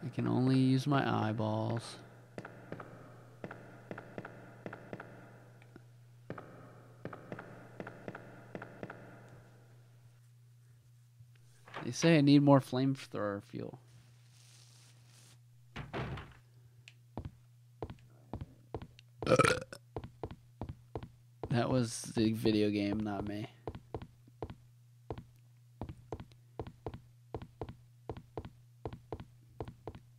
I can only use my eyeballs. They say I need more flamethrower fuel. That was the video game, not me.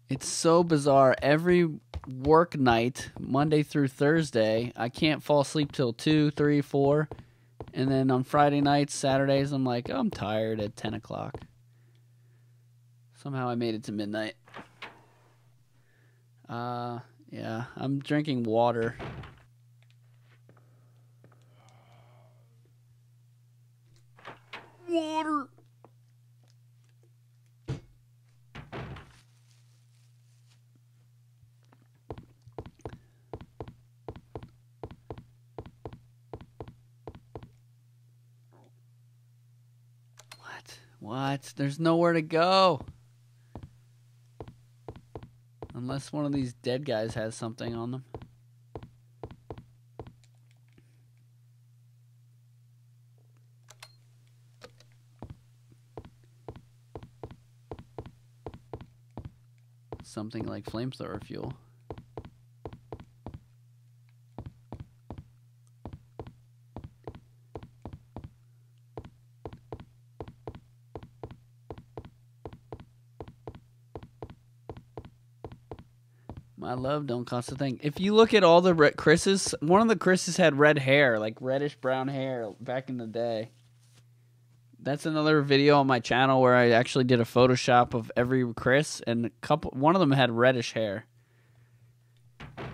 It's so bizarre. Every work night, Monday through Thursday, I can't fall asleep till 2, 3, 4. And then on Friday nights, Saturdays, I'm like, oh, I'm tired at 10 o'clock. Somehow I made it to midnight. Yeah, I'm drinking water. Water. What? There's nowhere to go. Unless one of these dead guys has something on them. Something like flamethrower fuel. My love don't cost a thing. If you look at all the Chris's, one of the Chris's had red hair, like reddish brown hair back in the day. That's another video on my channel where I actually did a Photoshop of every Chris, and one of them had reddish hair.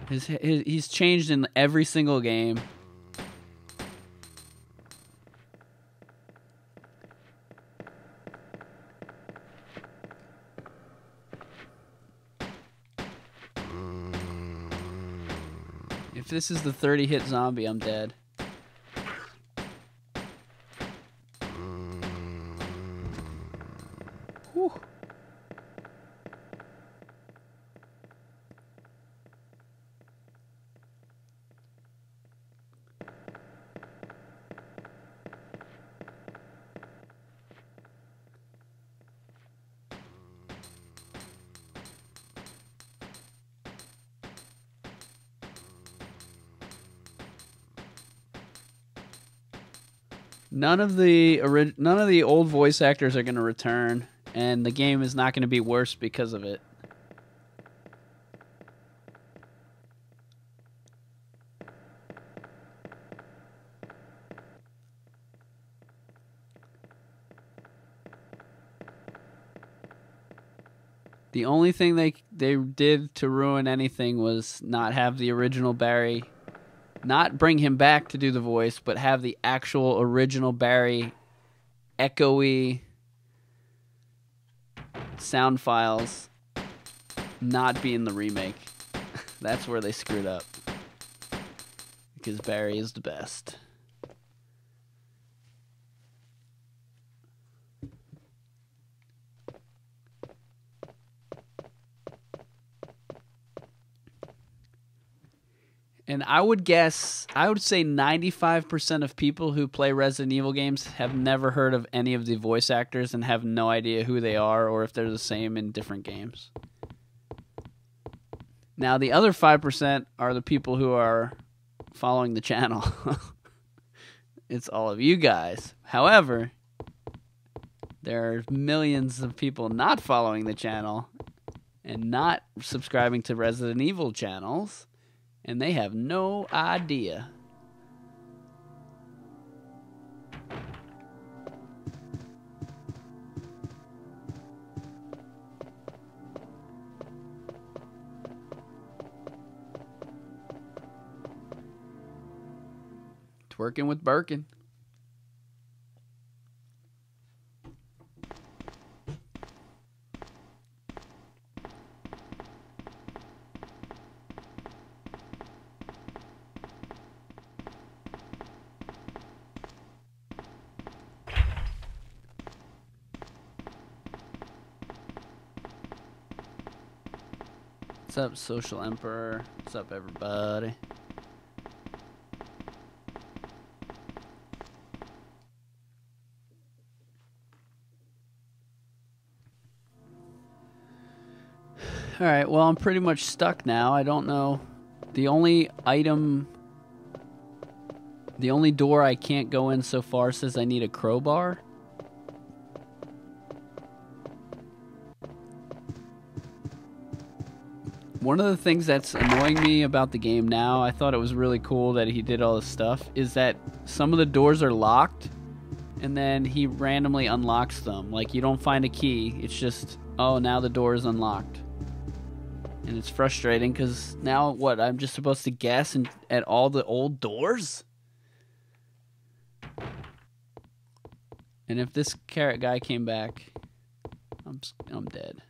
He's changed in every single game. If this is the 30-hit zombie, I'm dead. Whew. None of the old voice actors are going to return, and the game is not going to be worse because of it. The only thing they did to ruin anything was not have the original Barry. Not bring him back to do the voice, but have the actual original Barry echoey sound files not be in the remake. That's where they screwed up. Because Barry is the best. And I would say 95% of people who play Resident Evil games have never heard of any of the voice actors and have no idea who they are or if they're the same in different games. Now, the other 5% are the people who are following the channel. It's all of you guys. However, there are millions of people not following the channel and not subscribing to Resident Evil channels. And they have no idea. Twerking with Birkin. What's up, Social Emperor? What's up, everybody? Alright, well, I'm pretty much stuck now. I don't know. The only door I can't go in so far says I need a crowbar. One of the things that's annoying me about the game now, I thought it was really cool that he did all this stuff, is that some of the doors are locked, and then he randomly unlocks them. Like, you don't find a key, it's just, oh, now the door is unlocked. And it's frustrating, because now, what, I'm just supposed to guess at all the old doors? And if this carrot guy came back, I'm dead.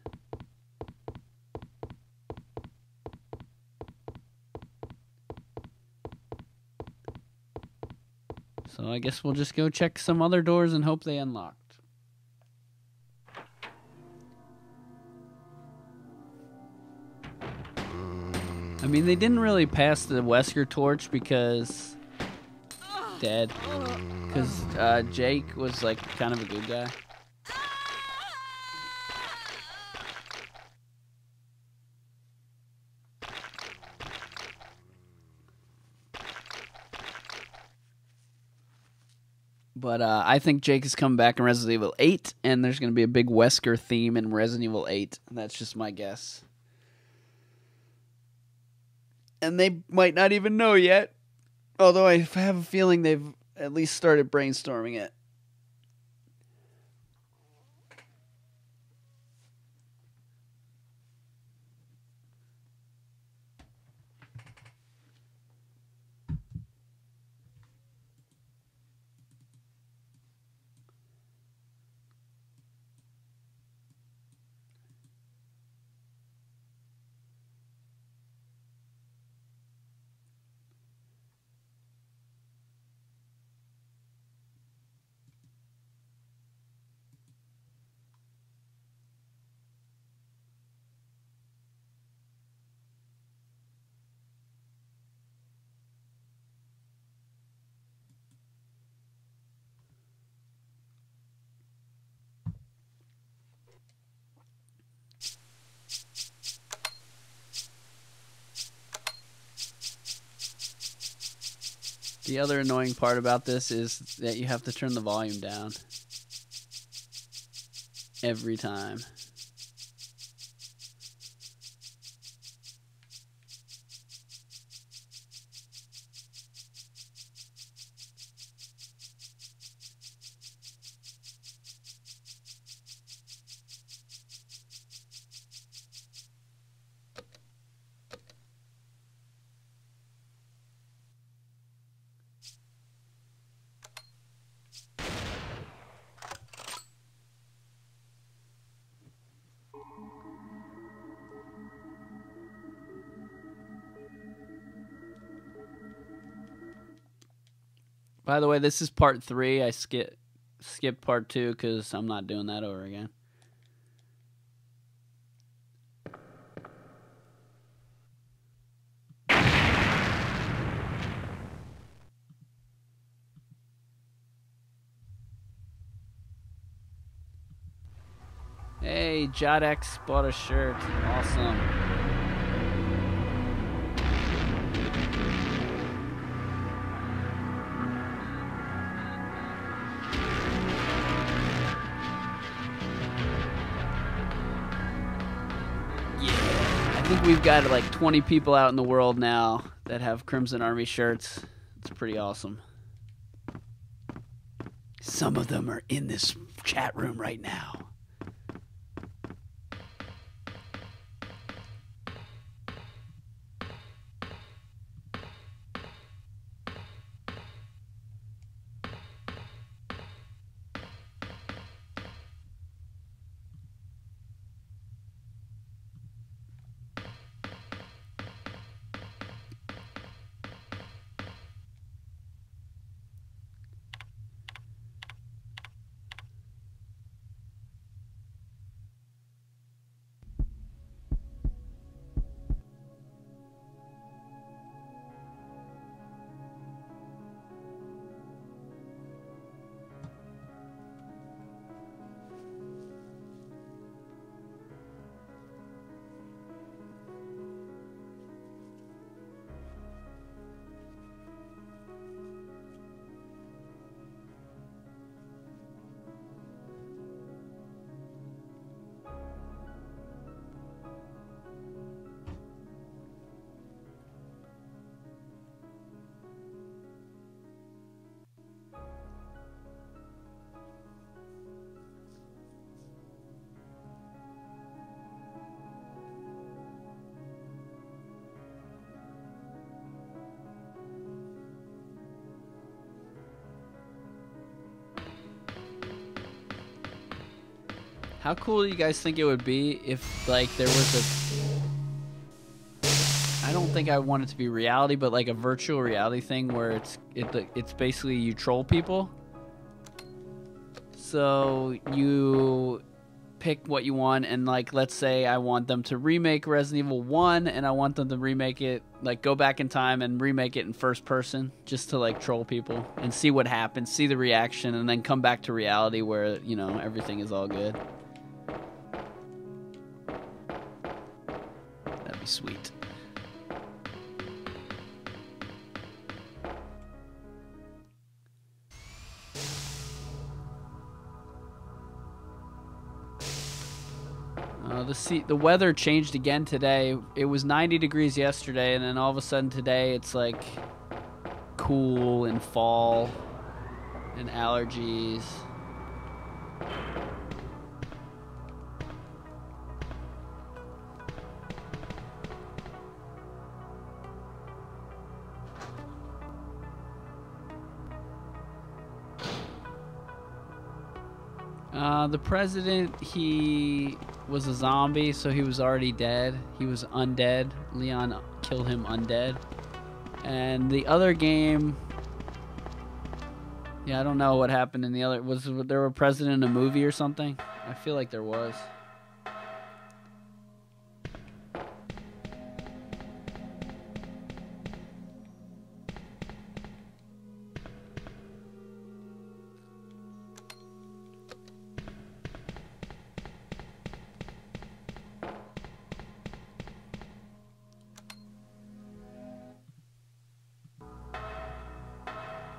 So I guess we'll just go check some other doors and hope they unlocked. I mean, they didn't really pass the Wesker torch because... Dead. Because Jake was, like, kind of a good guy. But I think Jake is coming back in Resident Evil 8, and there's going to be a big Wesker theme in Resident Evil 8. That's just my guess. And they might not even know yet. Although I have a feeling they've at least started brainstorming it. The other annoying part about this is that you have to turn the volume down. Every time. By the way, this is part 3. I skipped part 2 because I'm not doing that over again. Hey, Jodex bought a shirt. Awesome. I think we've got like 20 people out in the world now that have Crimson Army shirts. It's pretty awesome. Some of them are in this chat room right now. How cool do you guys think it would be if, like, there was I don't think I want it to be reality, but like a virtual reality thing where it's basically you troll people. So you pick what you want, and like, let's say I want them to remake Resident Evil 1, and I want them to remake it, like go back in time and remake it in first person, just to like troll people and see what happens, see the reaction, and then come back to reality where, you know, everything is all good. That'd be sweet. The weather changed again today. It was 90 degrees yesterday, and then all of a sudden today it's like cool and fall and allergies. The president, he was a zombie, so he was already dead. He was undead. Leon killed him undead. And the other game, yeah, I don't know what happened in the other. Was there a president in a movie or something? I feel like there was.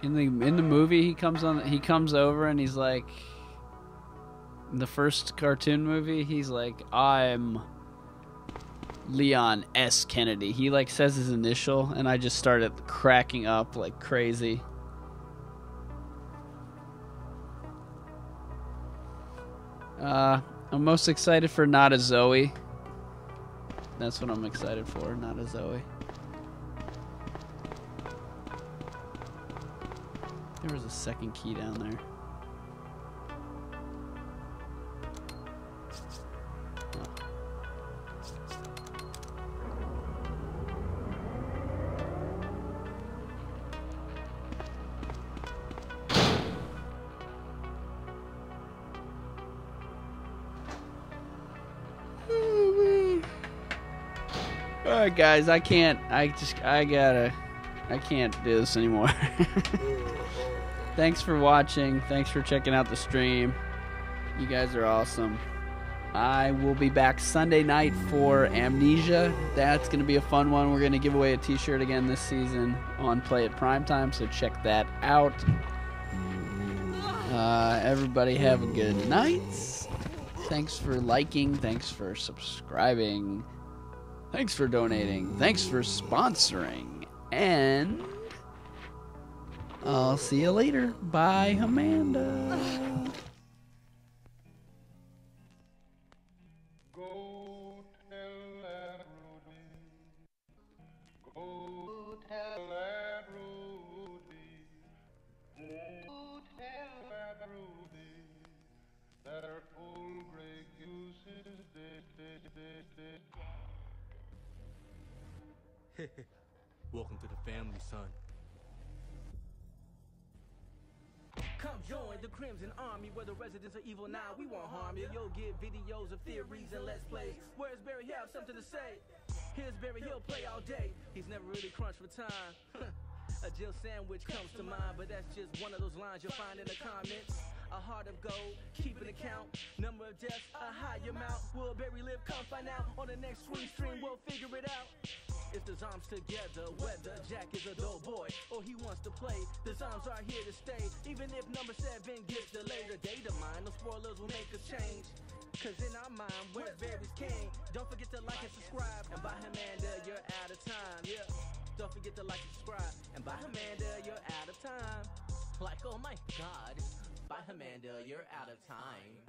In the movie, he comes over and he's like, in the first cartoon movie, he's like, I'm Leon S. Kennedy. He like says his initial, and I just started cracking up like crazy. I'm most excited for Not a Zoe. That's what I'm excited for, Not a Zoe. There was a second key down there. Alright guys, I can't do this anymore. Thanks for watching. Thanks for checking out the stream. You guys are awesome. I will be back Sunday night for Amnesia. That's going to be a fun one. We're going to give away a t-shirt again this season on Play at Primetime, so check that out. Everybody have a good night. Thanks for liking. Thanks for subscribing. Thanks for donating. Thanks for sponsoring. And I'll see you later. Bye, Amanda. Go tell that Rudy. Go tell that Rudy. Go tell that Rudy. That our old gray goose is dead. Welcome to the family, son. Come join the Crimson Army, where the residents are evil now. We won't harm you. You'll get videos of theories and let's plays. Where's Barry? Have something to say. Here's Barry, he'll play all day. He's never really crunched for time. A Jill sandwich comes to mind, but that's just one of those lines you'll find in the comments. A heart of gold, keep an account. Number of deaths, a high amount. Will Barry live? Come find out. On the next swing stream, we'll figure it out. If the zombs together, whether Jack is a dope boy or he wants to play, the zombs are here to stay. Even if number 7 gets delayed, a data mine, the spoilers will make a change. Cause in our mind, where's Barry's king? Don't forget to like and subscribe. And by Amanda, you're out of time. Yeah. Don't forget to like and subscribe. And by Amanda, you're out of time. Like, oh my god. By Amanda, you're out of time.